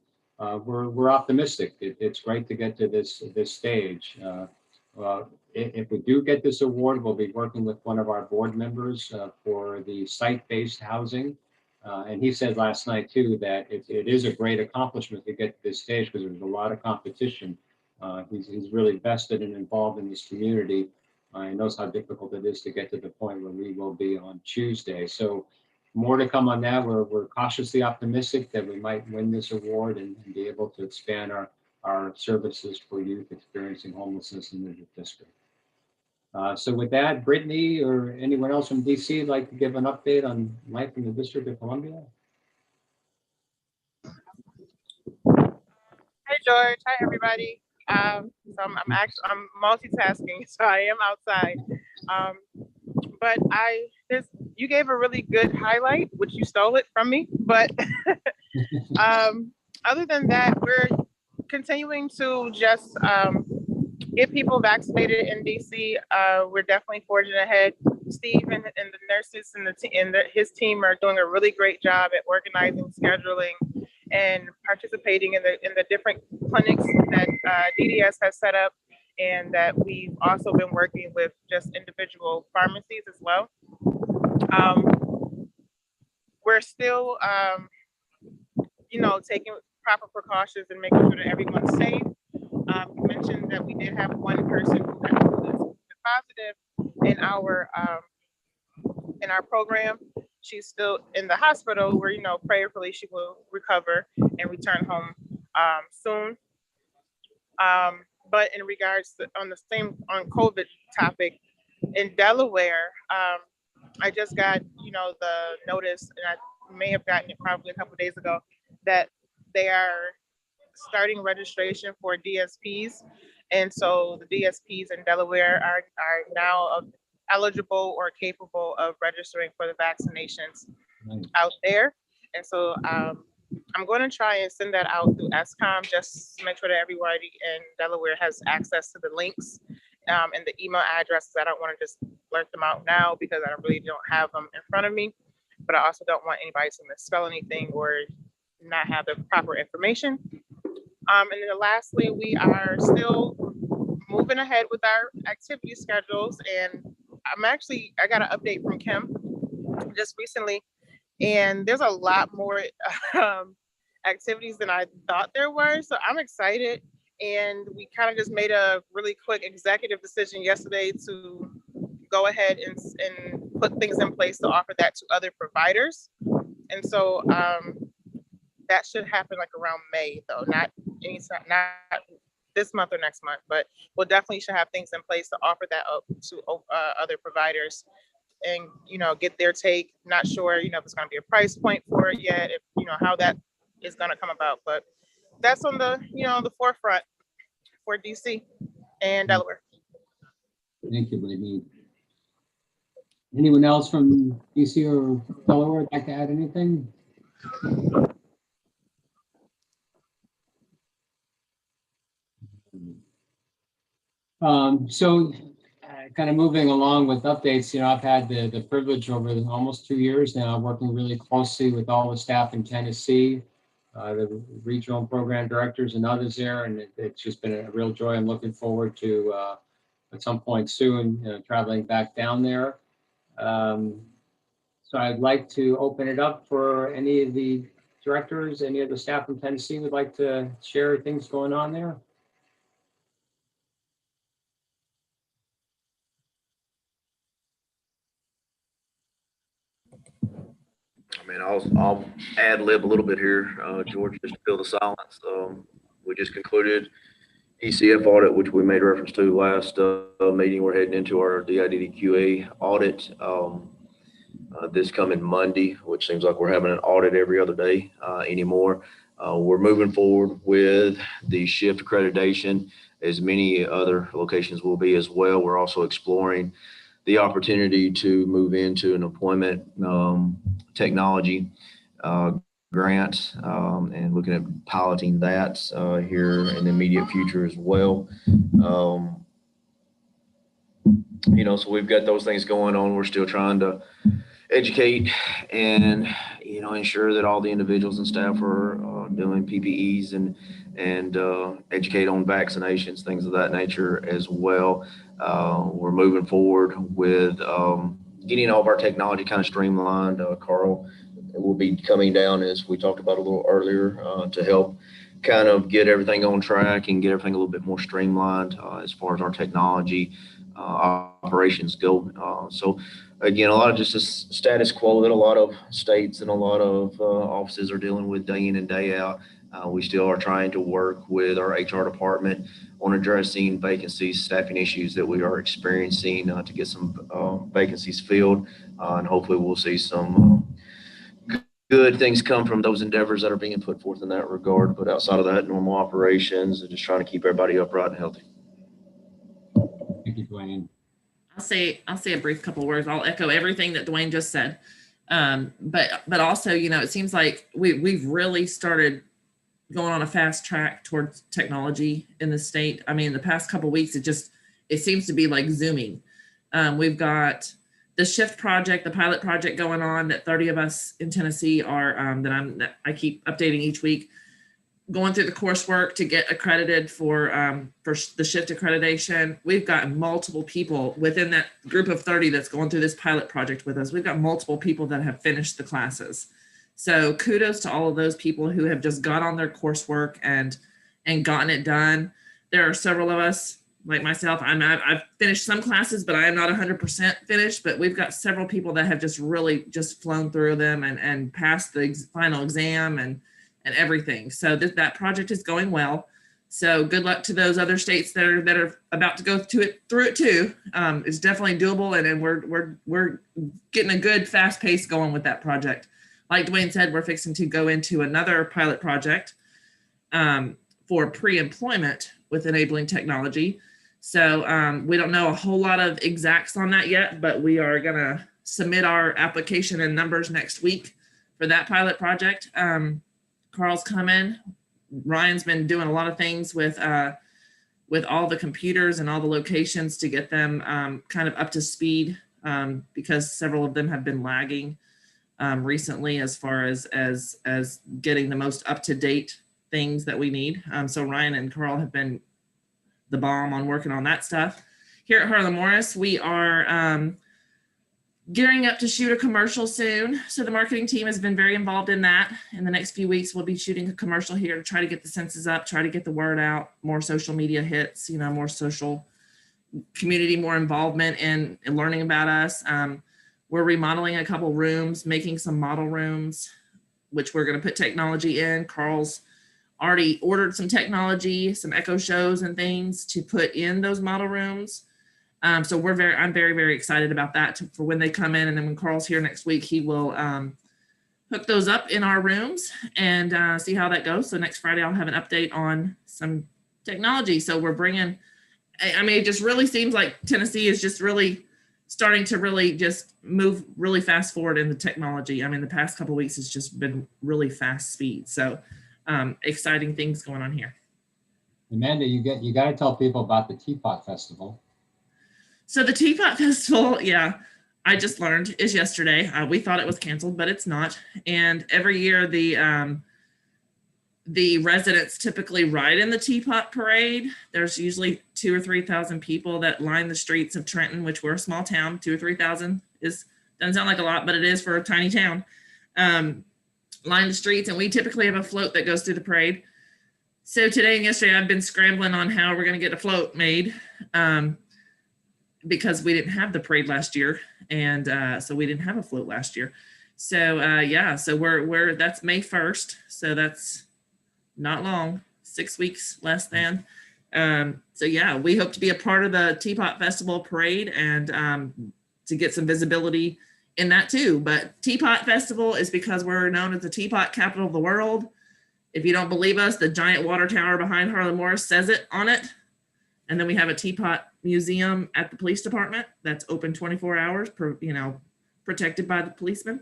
we're optimistic. It's great to get to this stage. If we do get this award, we'll be working with one of our board members for the site-based housing. And he said last night too that it is a great accomplishment to get to this stage because there's a lot of competition. He's really vested and involved in this community. He knows how difficult it is to get to the point where we will be on Tuesday. So more to come on that. We're cautiously optimistic that we might win this award and be able to expand our services for youth experiencing homelessness in the district. So with that, Brittany or anyone else from DC like to give an update on life in the District of Columbia? Hey George, hi everybody. So I'm multitasking, so I am outside. But you gave a really good highlight, which you stole it from me. But other than that, we're continuing to just get people vaccinated in DC. We're definitely forging ahead. Steve and the nurses and his team are doing a really great job at organizing, scheduling, and participating in the different clinics that DDS has set up. and that we've also been working with just individual pharmacies as well. We're still, taking proper precautions and making sure that everyone's safe. You mentioned that we did have one person who was positive in our program. She's still in the hospital where, prayerfully she will recover and return home soon. But in regards to on COVID topic, in Delaware, I just got, the notice, and I may have gotten it probably a couple of days ago, that they are starting registration for DSPs. And so the DSPs in Delaware are now eligible or capable of registering for the vaccinations out there. And so I'm going to try and send that out through ESCOM, just to make sure that everybody in Delaware has access to the links and the email addresses. I don't want to just blurt them out now because I really don't have them in front of me, but I also don't want anybody to misspell anything or not have the proper information. And then lastly, we are still moving ahead with our activity schedules. And I got an update from Kim just recently, and there's a lot more activities than I thought there were. So I'm excited. And we kind of just made a really quick executive decision yesterday to go ahead and put things in place to offer that to other providers. And so that should happen like around May, though, not this month or next month, but we'll definitely should have things in place to offer that up to other providers and, get their take. Not sure, if it's going to be a price point for it yet, if, how that is going to come about, but that's on the, the forefront for DC and Delaware. Thank you, Brittany. Anyone else from DC or Delaware would like to add anything? So kind of moving along with updates, I've had the privilege over almost 2 years now working really closely with all the staff in Tennessee, the regional program directors and others there, and it's just been a real joy. I'm looking forward to at some point soon traveling back down there. So I'd like to open it up for any of the directors, any of the staff from Tennessee would like to share things going on there. I'll ad lib a little bit here, George, just to fill the silence. We just concluded ECF audit, which we made reference to last meeting. We're heading into our DIDDQA audit this coming Monday, which seems like we're having an audit every other day anymore. We're moving forward with the shift accreditation, as many other locations will be as well. We're also exploring the opportunity to move into an employment technology grant and looking at piloting that here in the immediate future as well. So we've got those things going on. We're still trying to educate and ensure that all the individuals and staff are doing PPEs and educate on vaccinations, things of that nature as well. We're moving forward with getting all of our technology kind of streamlined. Carl will be coming down, as we talked about a little earlier, to help kind of get everything on track and get everything a little bit more streamlined as far as our technology operations go. So again, a lot of just a status quo that a lot of states and a lot of offices are dealing with day in and day out. We still are trying to work with our HR department on addressing vacancies, staffing issues that we are experiencing to get some vacancies filled. And hopefully we'll see some good things come from those endeavors that are being put forth in that regard. But outside of that, normal operations and just trying to keep everybody upright and healthy. Thank you, Dwayne. I'll say a brief couple of words. I'll echo everything that Dwayne just said. But also, it seems like we've really started going on a fast track towards technology in the state. I mean, the past couple of weeks, it seems to be like zooming. We've got the SHIFT project, the pilot project going on that 30 of us in Tennessee are, that I keep updating each week. going through the coursework to get accredited for the shift accreditation. We've got multiple people within that group of 30 that's going through this pilot project with us. We've got multiple people that have finished the classes. So kudos to all of those people who have just got on their coursework and gotten it done. There are several of us, like myself, I've finished some classes, but I am not 100% finished, but we've got several people that have just really just flown through them and passed the final exam and everything. So that project is going well. So good luck to those other states that are about to go through it too. It's definitely doable, and we're getting a good fast pace going with that project. Like Dwayne said, we're fixing to go into another pilot project for pre-employment with enabling technology. So we don't know a whole lot of exacts on that yet, but we are gonna submit our application and numbers next week for that pilot project. Carl's coming. Ryan's been doing a lot of things with all the computers and all the locations to get them kind of up to speed because several of them have been lagging recently as far as getting the most up-to-date things that we need. So Ryan and Carl have been the bomb on working on that stuff. Here at Harlan Morris, we are gearing up to shoot a commercial soon. So the marketing team has been very involved in that. In the next few weeks, we'll be shooting a commercial here to try to get the census up, try to get the word out, more social media hits, more social community, more involvement in learning about us. We're remodeling a couple rooms, making some model rooms, which we're going to put technology in. Carl's already ordered some technology, some Echo shows and things to put in those model rooms. So I'm very, very excited about that for when they come in. And then when Carl's here next week, he will hook those up in our rooms and see how that goes. So next Friday, I'll have an update on some technology. So we're bringing, it just really seems like Tennessee is just really starting to really just move really fast forward in the technology. The past couple of weeks has just been really fast speed. So exciting things going on here. Amanda, you got to tell people about the Teapot Festival. So the Teapot Festival, yeah, I just learned is yesterday. We thought it was canceled, but it's not. And every year the residents typically ride in the Teapot Parade. There's usually 2,000 or 3,000 people that line the streets of Trenton, which we're a small town. 2,000 or 3,000 doesn't sound like a lot, but it is for a tiny town. Line the streets, and we typically have a float that goes through the parade. So today and yesterday, I've been scrambling on how we're going to get a float made. Because we didn't have the parade last year, and so we didn't have a float last year. So yeah, so we're that's May 1st, so that's not long, 6 weeks less than. So yeah, we hope to be a part of the Teapot Festival parade and to get some visibility in that too. But Teapot Festival is because we're known as the teapot capital of the world. If you don't believe us, the giant water tower behind Harlan Morris says it on it. And then we have a teapot museum at the police department that's open 24 hours, protected by the policemen.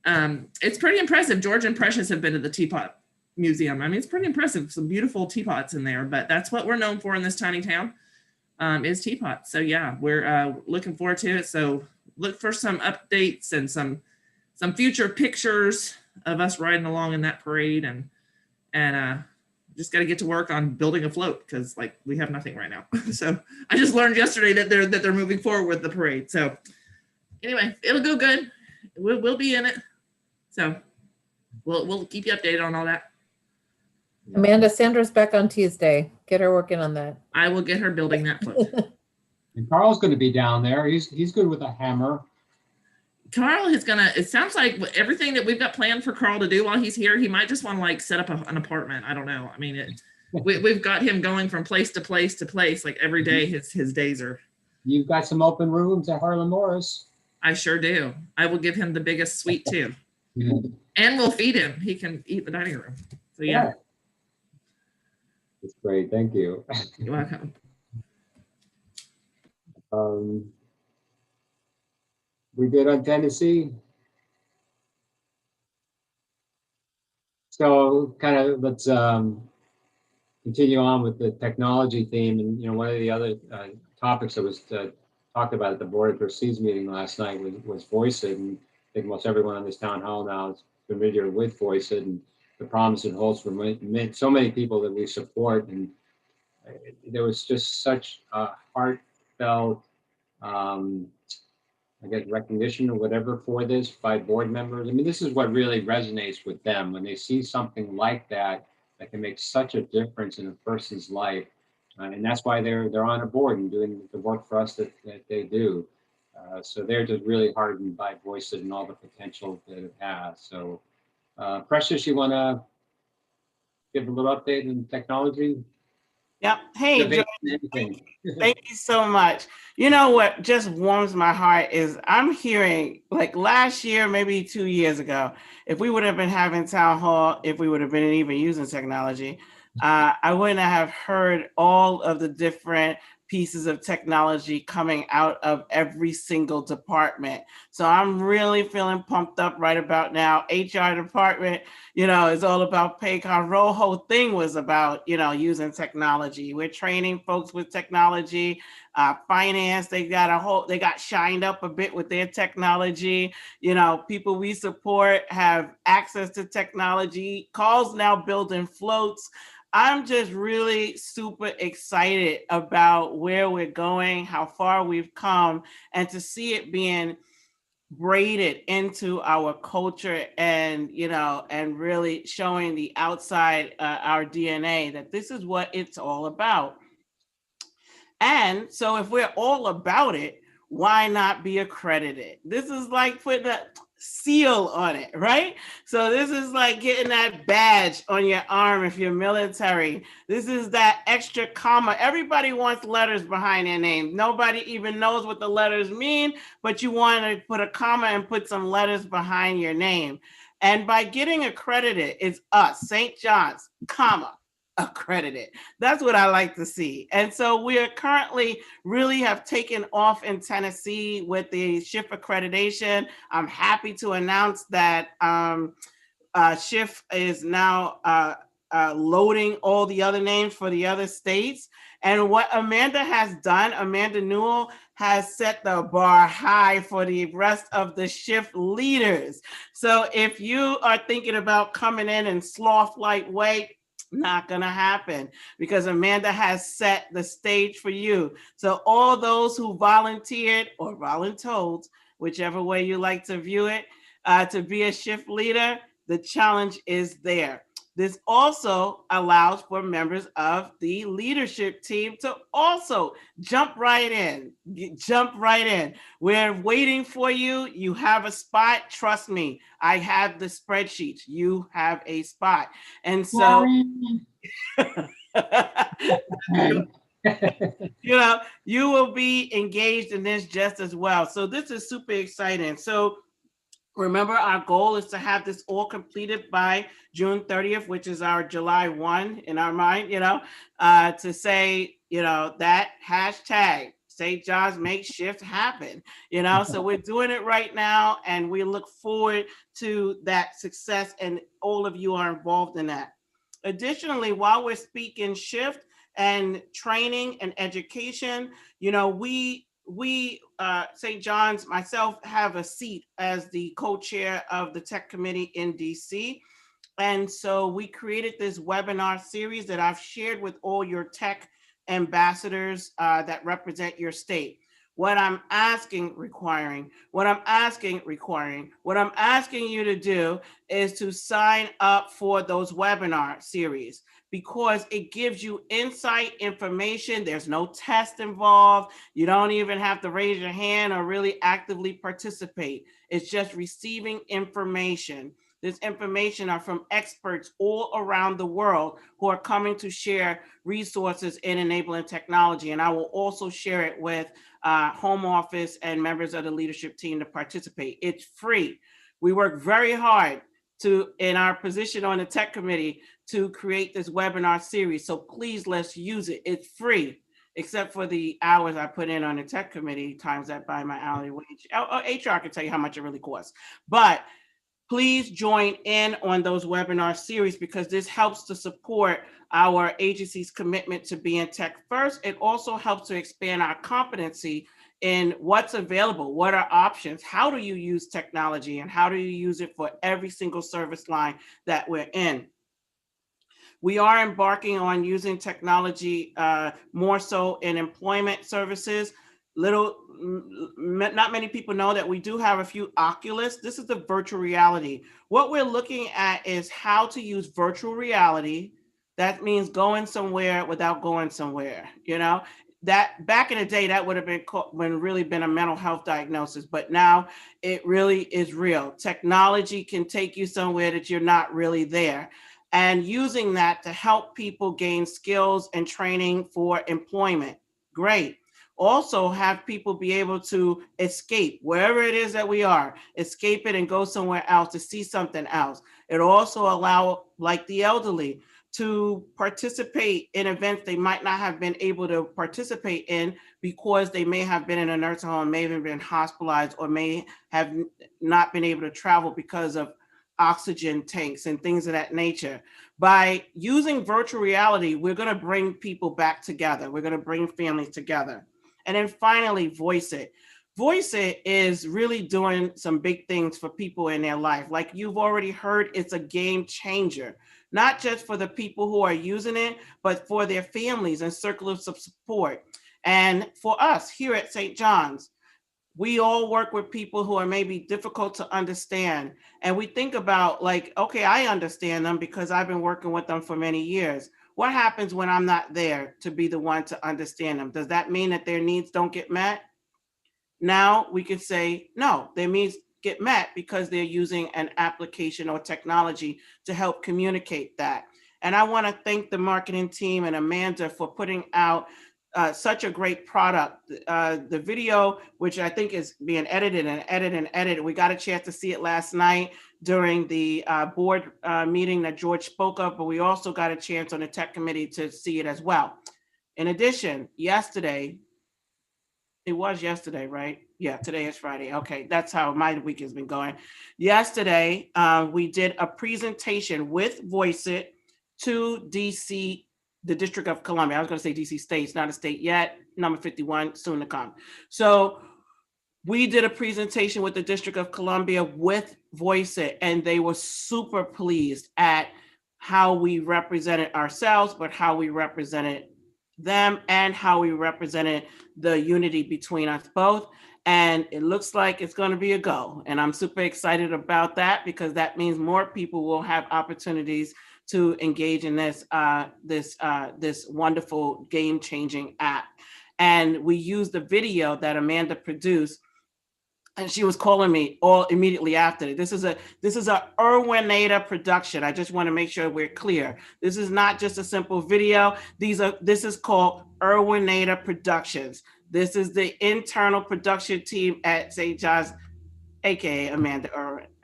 It's pretty impressive. George and Precious have been to the teapot museum. It's pretty impressive. Some beautiful teapots in there, but that's what we're known for in this tiny town is teapots. So yeah, we're looking forward to it. So look for some updates and some future pictures of us riding along in that parade and just got to get to work on building a float because we have nothing right now. So I just learned yesterday that they're moving forward with the parade. So anyway, it'll go good. We'll be in it. So we'll keep you updated on all that. Amanda, Sandra's back on Tuesday. Get her working on that. I will get her building that float. And Carl's going to be down there. He's good with a hammer. Carl is it sounds like everything that we've got planned for Carl to do while he's here, he might just want to set up an apartment. I don't know. We've got him going from place to place to place, every day his days are. You've got some open rooms at Harlan Morris. I sure do. I will give him the biggest suite too. And we'll feed him. He can eat the dining room. So yeah. That's great. Thank you. You're welcome. We good on Tennessee? So kind of let's continue on with the technology theme. And one of the other topics that was talked about at the Board of Trustees meeting last night was VoiceIt. And I think most everyone on this town hall now is familiar with VoiceIt. And promise it holds for so many people that we support. And there was just such a heartfelt, I guess, recognition or whatever for this by board members. I mean, this is what really resonates with them when they see something like that that can make such a difference in a person's life. And that's why they're on a board and doing the work for us that they do. So they're just really heartened by Voice.it and all the potential that it has. So Precious, you want to give a little update on technology? Yep. Hey, Innovation, George, anything. thank you so much. You know what just warms my heart is I'm hearing, like last year, maybe 2 years ago, if we would have been having town hall, if we would have been even using technology, I wouldn't have heard all of the different pieces of technology coming out of every single department. So I'm really feeling pumped up right about now. HR department, is all about Paycom. Our whole thing was about, using technology. We're training folks with technology. Finance, they got shined up a bit with their technology. People we support have access to technology. Calls now building floats. I'm just really super excited about where we're going, how far we've come, and to see it being braided into our culture and, and really showing the outside, our DNA, that this is what it's all about. And so if we're all about it, why not be accredited? This is like putting a seal on it, right? So this is like getting that badge on your arm if you're military. This is that extra comma. Everybody wants letters behind their name. Nobody even knows what the letters mean, but you want to put a comma and put some letters behind your name. And by getting accredited, it's us, St. John's, comma, accredited. That's what I like to see. And so we are currently really have taken off in Tennessee with the SCHIF accreditation. I'm happy to announce that SCHIF is now loading all the other names for the other states. And what Amanda has done, Amanda Newell, has set the bar high for the rest of the SCHIF leaders. So if you are thinking about coming in and sloth-like way, not gonna happen, because Amanda has set the stage for you. So all those who volunteered or voluntold, whichever way you like to view it, to be a SCHIF leader, the challenge is there. This also allows for members of the leadership team to also jump right in. We're waiting for you. You have a spot. Trust me, I have the spreadsheets. You have a spot. And so, you will be engaged in this just as well. So this is super exciting. So remember, our goal is to have this all completed by June 30th, which is our July 1 in our mind, to say, that hashtag St. John's Make Shift happen, so we're doing it right now and we look forward to that success, and all of you are involved in that. Additionally, while we're speaking shift and training and education, we St. John's, myself, have a seat as the co-chair of the tech committee in DC. And so we created this webinar series that I've shared with all your tech ambassadors that represent your state. What I'm asking you to do is to sign up for those webinar series, because it gives you insight information. There's no test involved. You don't even have to raise your hand or really actively participate. It's just receiving information. This information are from experts all around the world who are coming to share resources in enabling technology. And I will also share it with home office and members of the leadership team to participate. It's free. We work very hard in our position on the tech committee to create this webinar series. So please, let's use it. It's free, except for the hours I put in on the tech committee, times that by my hourly wage. HR can tell you how much it really costs. But please join in on those webinar series, because this helps to support our agency's commitment to being tech first. It also helps to expand our competency in what's available, what are options, how do you use technology, and how do you use it for every single service line that we're in. We are embarking on using technology more so in employment services. Not many people know that we do have a few Oculus. This is the virtual reality. What we're looking at is how to use virtual reality. That means going somewhere without going somewhere. You know, that back in the day, that would have been really been a mental health diagnosis, but now it really is real. Technology can take you somewhere that you're not really there, and using that to help people gain skills and training for employment. Great. Also have people be able to escape wherever it is that we are, escape it and go somewhere else to see something else. It also allow, like the elderly, to participate in events they might not have been able to participate in because they may have been in a nursing home, may have been hospitalized, or may have not been able to travel because of oxygen tanks and things of that nature. By using virtual reality, we're going to bring people back together. We're going to bring families together. And then finally, Voice It. Voice It is really doing some big things for people in their life. Like you've already heard, it's a game changer, not just for the people who are using it, but for their families and circles of support. And for us here at St. John's, we all work with people who are maybe difficult to understand. And we think about like, okay, I understand them because I've been working with them for many years. What happens when I'm not there to be the one to understand them? Does that mean that their needs don't get met? Now we can say, no, their needs get met because they're using an application or technology to help communicate that. And I want to thank the marketing team and Amanda for putting out such a great product. The video, which I think is being edited. We got a chance to see it last night during the board meeting that George spoke of, but we also got a chance on the tech committee to see it as well. In addition, yesterday, it was yesterday, right? Yeah, today is Friday. Okay, that's how my week has been going. Yesterday, we did a presentation with Voice It to DC, the District of Columbia. I was going to say DC State, it's not a state yet, number 51, soon to come. So we did a presentation with the District of Columbia with Voice It, and they were super pleased at how we represented ourselves, but how we represented them and how we represented the unity between us both. And it looks like it's going to be a go. And I'm super excited about that because that means more people will have opportunities to engage in this wonderful game-changing app. And we used the video that Amanda produced, and she was calling me all immediately after it. This is a Irwinada production. I just want to make sure we're clear. This is not just a simple video. This is called Irwinada Productions. This is the internal production team at St. John's, aka Amanda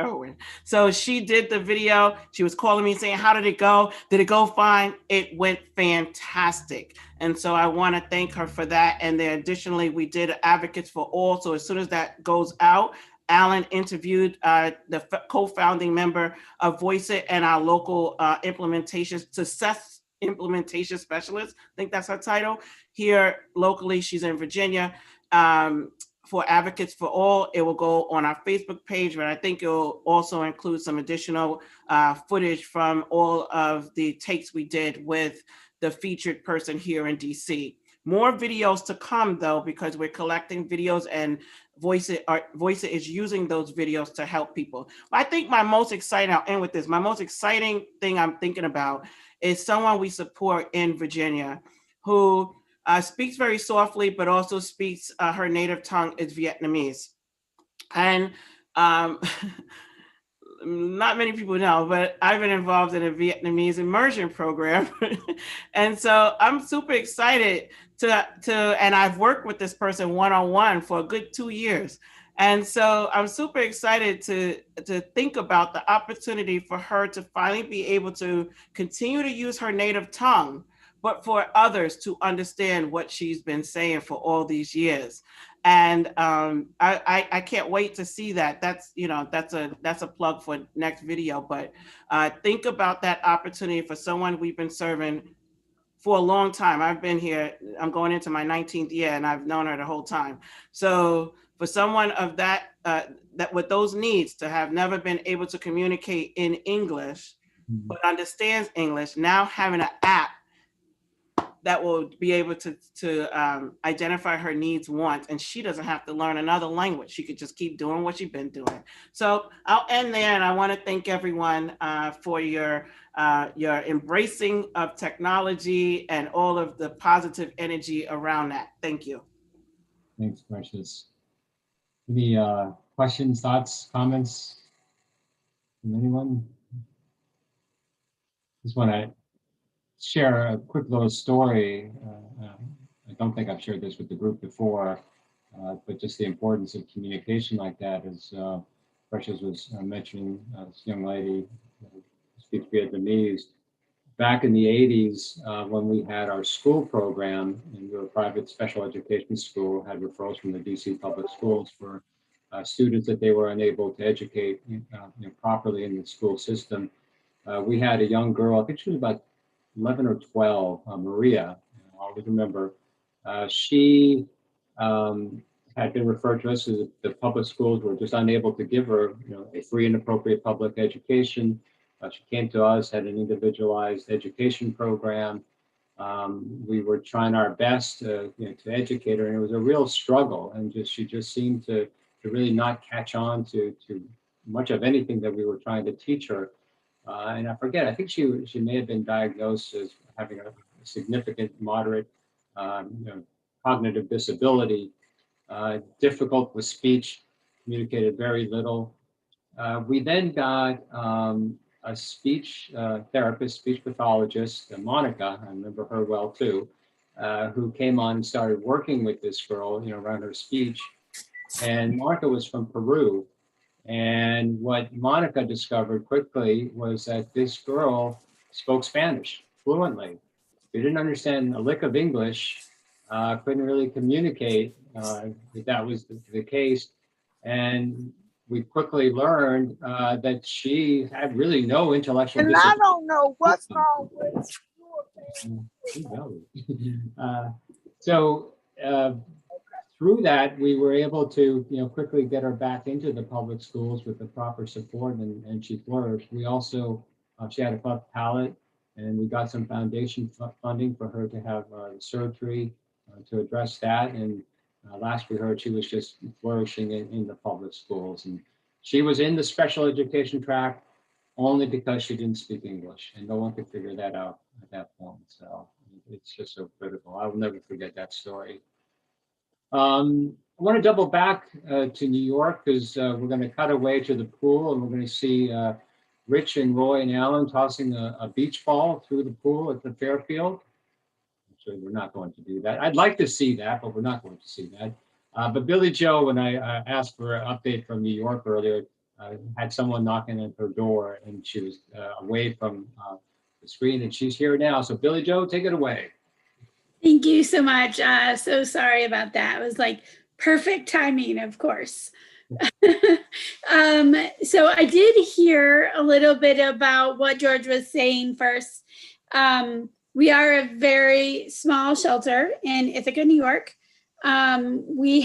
Irwin. So she did the video. She was calling me saying, how did it go? Did it go fine? It went fantastic. And so I want to thank her for that. And then additionally, we did Advocates for All. So as soon as that goes out, Alan interviewed the co-founding member of Voice It and our local success implementation specialist. I think that's her title. Here locally, she's in Virginia. For Advocates for All, it will go on our Facebook page, but I think it will also include some additional footage from all of the takes we did with the featured person here in DC. More videos to come though, because we're collecting videos and Voice It is using those videos to help people. I think my most exciting, I'll end with this, my most exciting thing I'm thinking about is someone we support in Virginia who speaks very softly, but also speaks her native tongue is Vietnamese. And not many people know, but I've been involved in a Vietnamese immersion program. And so I'm super excited and I've worked with this person one-on-one for a good 2 years. And so I'm super excited to think about the opportunity for her to finally be able to continue to use her native tongue, but for others to understand what she's been saying for all these years. And I can't wait to see that. That's a plug for next video, but think about that opportunity for someone we've been serving for a long time. I've been here, I'm going into my 19th year, and I've known her the whole time. So for someone of that, that with those needs, to have never been able to communicate in English, but understands English, now having an app that will be able to identify her needs once, and she doesn't have to learn another language. She could just keep doing what she's been doing. So I'll end there, and I want to thank everyone for your embracing of technology and all of the positive energy around that. Thank you. Thanks, Precious. Any questions, thoughts, comments from anyone? Just want to share a quick little story. I don't think I've shared this with the group before, but just the importance of communication like that, as Precious was mentioning, this young lady who speaks Vietnamese. Back in the 80s, when we had our school program, and we were a private special education school, had referrals from the DC public schools for students that they were unable to educate properly in the school system. We had a young girl, I think she was about 11 or 12, Maria, I always remember. She had been referred to us as the public schools were just unable to give her a free and appropriate public education. She came to us, had an individualized education program. We were trying our best to educate her, and it was a real struggle. And she just seemed to really not catch on to much of anything that we were trying to teach her. And I forget, I think she may have been diagnosed as having a significant moderate cognitive disability, difficult with speech, communicated very little. We then got a speech therapist, speech pathologist, Monica, I remember her well too, who came on and started working with this girl, around her speech. And Monica was from Peru. And what Monica discovered quickly was that this girl spoke Spanish fluently. She didn't understand a lick of English, couldn't really communicate that was the case. And we quickly learned that she had really no intellectual And disability. I don't know what's wrong with So through that, we were able to quickly get her back into the public schools with the proper support, and she flourished. We also, she had a cleft palate, and we got some foundation funding for her to have surgery to address that. And last we heard, she was just flourishing in the public schools. And she was in the special education track only because she didn't speak English, and no one could figure that out at that point. So it's just so critical. I will never forget that story. I want to double back to New York, because we're going to cut away to the pool, and we're going to see Rich and Roy and Alan tossing a beach ball through the pool at the Fairfield. Actually, we're not going to do that. I'd like to see that, but we're not going to see that. But Billy Joe, when I asked for an update from New York earlier, had someone knocking at her door, and she was away from the screen, and she's here now. So Billy Joe, take it away. Thank you so much. So sorry about that. It was like perfect timing, of course. So I did hear a little bit about what George was saying first. We are a very small shelter in Ithaca, New York. We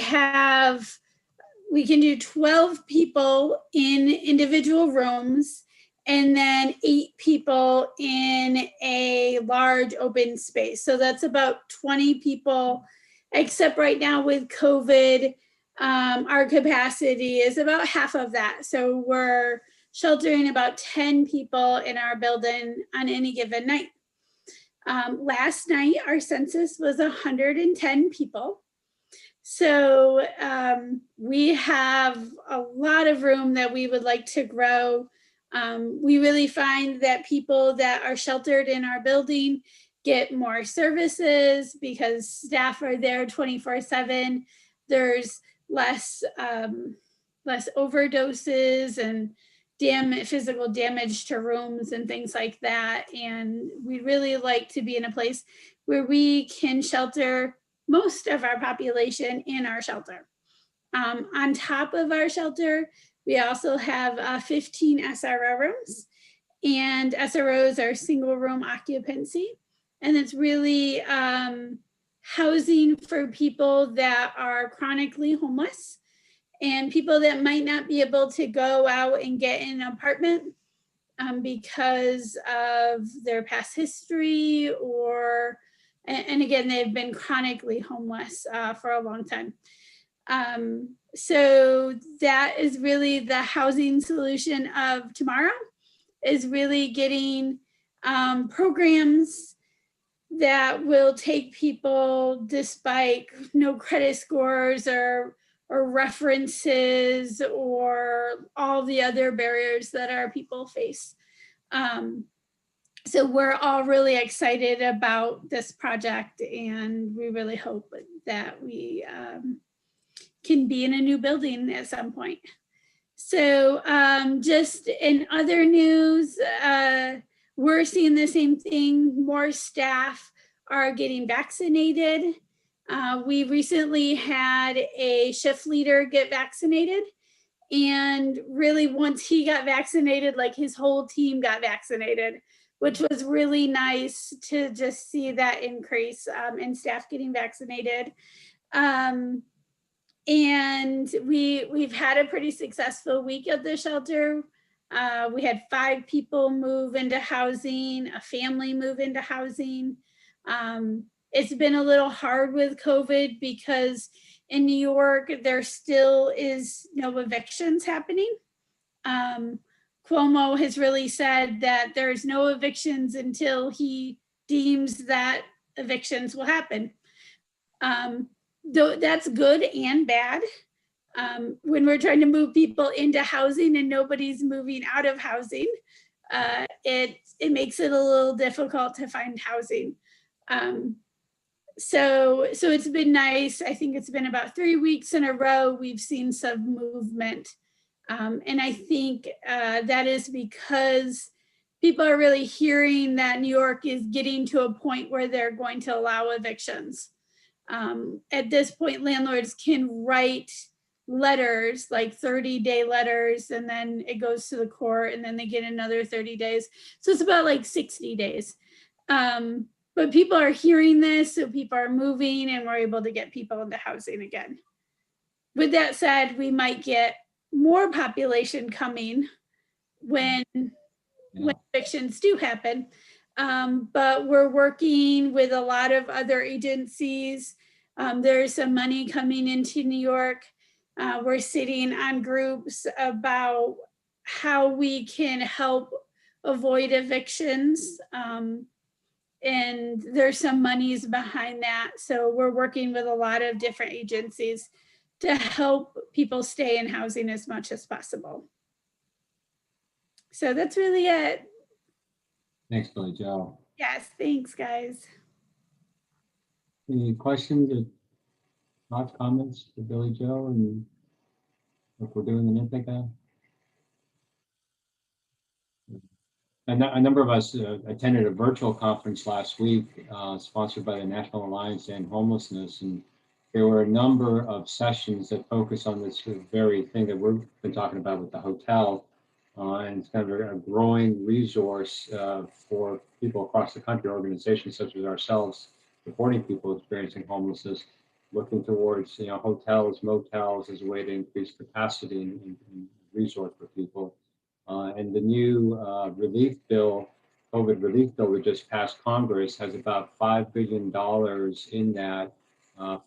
can do 12 people in individual rooms, and then 8 people in a large open space. So that's about 20 people, except right now with COVID, our capacity is about half of that. So we're sheltering about 10 people in our building on any given night. Last night, our census was 110 people. So we have a lot of room that we would like to grow. We really find that people that are sheltered in our building get more services because staff are there 24/7. There's less overdoses and physical damage to rooms and things like that. And we really like to be in a place where we can shelter most of our population in our shelter. On top of our shelter, we also have 15 SRO rooms, and SROs are single room occupancy. and it's really housing for people that are chronically homeless and people that might not be able to go out and get an apartment because of their past history or, and again, they've been chronically homeless for a long time. So that is really the housing solution of tomorrow, is really getting programs that will take people despite no credit scores or references or all the other barriers that our people face. So we're all really excited about this project, and we really hope that we can be in a new building at some point. So just in other news, we're seeing the same thing. More staff are getting vaccinated. We recently had a shift leader get vaccinated. And really, once he got vaccinated, like his whole team got vaccinated, which was really nice to just see that increase in staff getting vaccinated. And we've had a pretty successful week at the shelter. We had 5 people move into housing, a family move into housing. It's been a little hard with COVID because in New York, there still is no evictions happening. Cuomo has really said that there's no evictions until he deems that evictions will happen. Though that's good and bad. When we're trying to move people into housing and nobody's moving out of housing, it makes it a little difficult to find housing. So it's been nice. I think it's been about 3 weeks in a row we've seen some movement. And I think that is because people are really hearing that New York is getting to a point where they're going to allow evictions. At this point, landlords can write letters, like 30-day letters, and then it goes to the court and then they get another 30 days. So it's about like 60 days. But people are hearing this, so people are moving and we're able to get people into housing again. With that said, we might get more population coming when evictions do happen. But we're working with a lot of other agencies. There's some money coming into New York. We're sitting on groups about how we can help avoid evictions. And there's some monies behind that. So we're working with a lot of different agencies to help people stay in housing as much as possible. So that's really it. Thanks, Billy Joe. Yes, thanks, guys. Any questions or thoughts, comments for Billy Joe and what we're doing in Ithaca? A number of us attended a virtual conference last week sponsored by the National Alliance to End Homelessness, and there were a number of sessions that focus on this very thing that we've been talking about with the hotel. And it's kind of a growing resource for people across the country, organizations such as ourselves, supporting people experiencing homelessness, looking towards hotels, motels as a way to increase capacity and resource for people. And the new relief bill, COVID relief bill that just passed Congress has about $5 billion in that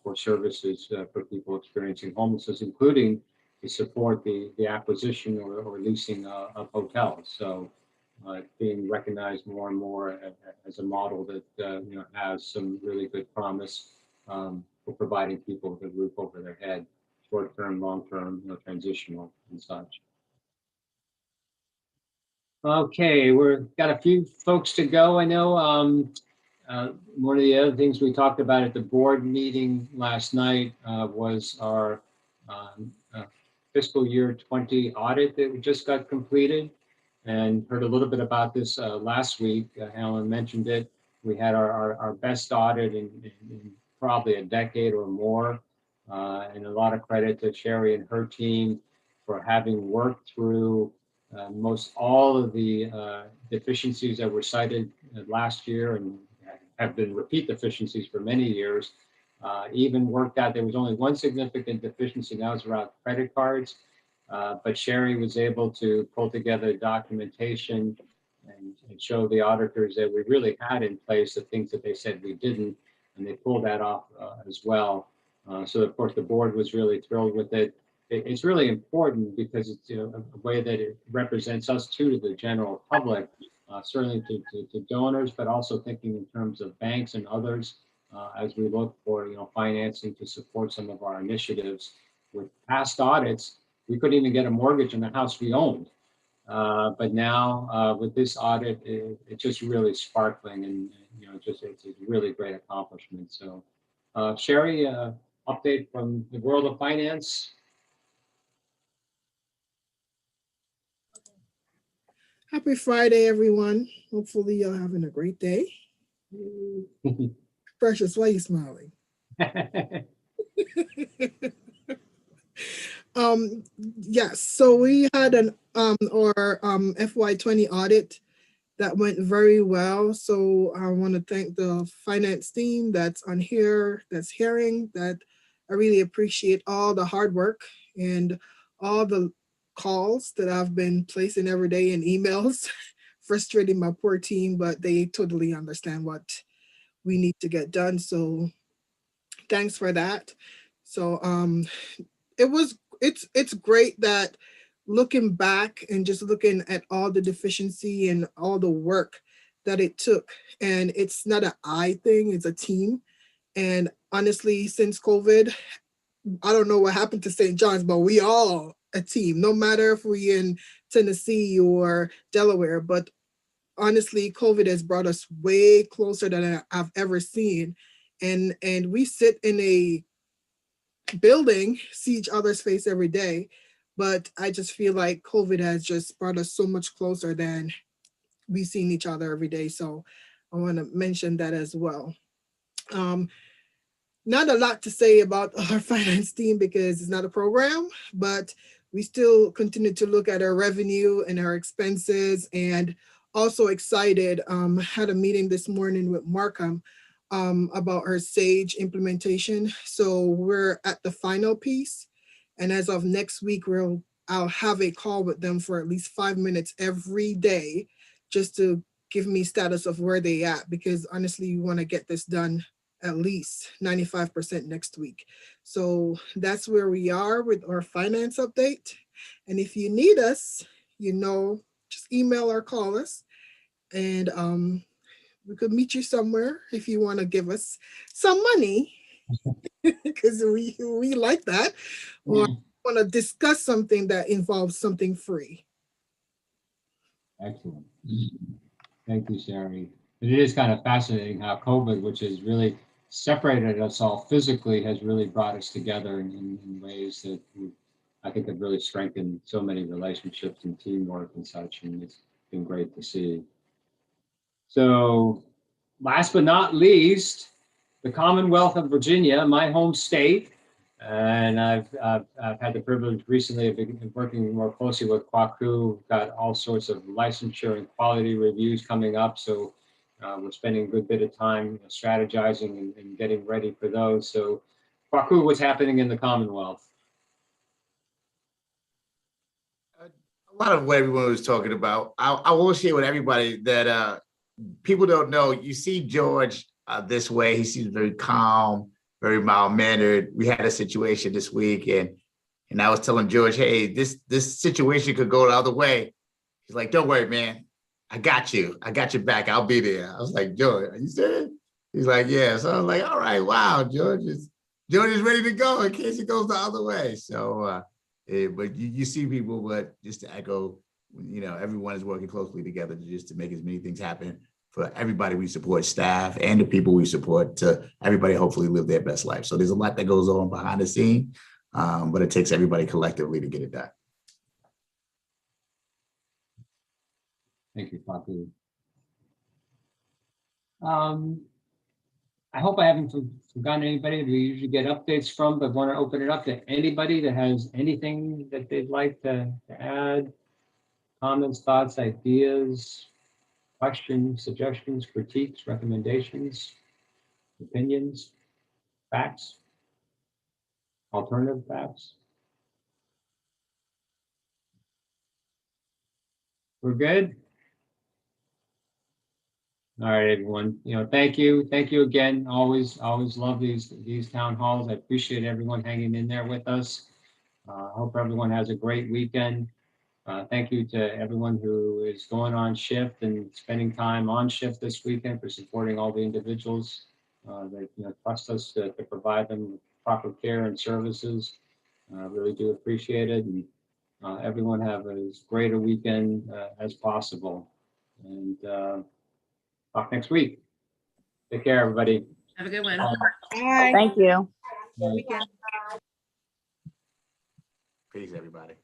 for services for people experiencing homelessness, including to support the acquisition or leasing of hotels. So being recognized more and more as a model that has some really good promise for providing people with a roof over their head, short-term, long-term, transitional and such. Okay, we've got a few folks to go. I know one of the other things we talked about at the board meeting last night was our fiscal year 20 audit that we just got completed, and heard a little bit about this last week. Alan mentioned it. We had our best audit in probably a decade or more, and a lot of credit to Sherry and her team for having worked through most all of the deficiencies that were cited last year and have been repeat deficiencies for many years. Even worked out, there was only one significant deficiency, and that was around credit cards. But Sherry was able to pull together documentation and show the auditors that we really had in place the things that they said we didn't, and they pulled that off as well. So of course the board was really thrilled with it. It's really important because it's a way that it represents us too to the general public, certainly to donors, but also thinking in terms of banks and others as we look for financing to support some of our initiatives. With past audits, we couldn't even get a mortgage on the house we owned. But now with this audit, it's just really sparkling, and it's a really great accomplishment. So Sherry, update from the world of finance. Happy Friday, everyone. Hopefully you're having a great day. Precious, why are you smiling? Yes, so we had an our FY20 audit that went very well. So I want to thank the finance team that's on here, that's hearing that. I really appreciate all the hard work and all the calls that I've been placing every day in emails, frustrating my poor team, but they totally understand what we need to get done. So thanks for that. So it's great that looking back and just looking at all the deficiency and all the work that it took, and it's not an I thing, it's a team. And honestly, since COVID, I don't know what happened to St. John's, but we all a team, no matter if we're in Tennessee or Delaware. But honestly, COVID has brought us way closer than I've ever seen. And we sit in a building, see each other's face every day. But I just feel like COVID has just brought us so much closer than we've seen each other every day. So I want to mention that as well. Not a lot to say about our finance team because it's not a program, but we still continue to look at our revenue and our expenses, and also excited. Had a meeting this morning with Markham about our SAGE implementation. So we're at the final piece. And as of next week, I'll have a call with them for at least 5 minutes every day, just to give me status of where they at, because honestly, we want to get this done at least 95% next week. So that's where we are with our finance update. And if you need us, just email or call us, and we could meet you somewhere if you want to give us some money, because we like that, or want to discuss something that involves something free. Excellent. Thank you, Sherry. It is kind of fascinating how COVID, which has really separated us all physically, has really brought us together in ways that I think have really strengthened so many relationships and teamwork and such, and it's been great to see. So last but not least, the Commonwealth of Virginia, my home state, and I've had the privilege recently of working more closely with Kwaku. Got all sorts of licensure and quality reviews coming up, so we're spending a good bit of time strategizing and getting ready for those. So Kwaku, what's happening in the Commonwealth? A lot of what everyone was talking about. I will share with everybody that people don't know. You see George this way. He seems very calm, very mild-mannered. We had a situation this week, and I was telling George, hey, this situation could go the other way. He's like, don't worry, man. I got you. I got your back. I'll be there. I was like, George, are you serious? He's like, yeah. So I was like, all right, wow, George is ready to go in case it goes the other way. So, but you see people, but just to echo, everyone is working closely together just to make as many things happen for everybody we support, staff and the people we support, to everybody hopefully live their best life. So there's a lot that goes on behind the scene, but it takes everybody collectively to get it done. Thank you, Kwaku. I hope I haven't forgotten anybody we usually get updates from, but want to open it up to anybody that has anything that they'd like to add, comments, thoughts, ideas, questions, suggestions, critiques, recommendations, opinions, facts, alternative facts? We're good? All right, everyone, thank you again. Always love these town halls. I appreciate everyone hanging in there with us. Hope everyone has a great weekend. Thank you to everyone who is going on shift and spending time on shift this weekend for supporting all the individuals that trust us to provide them proper care and services. Really do appreciate it, and everyone have as great a weekend as possible. And talk next week. Take care, everybody. Have a good one. Thank you. Bye. Peace, everybody.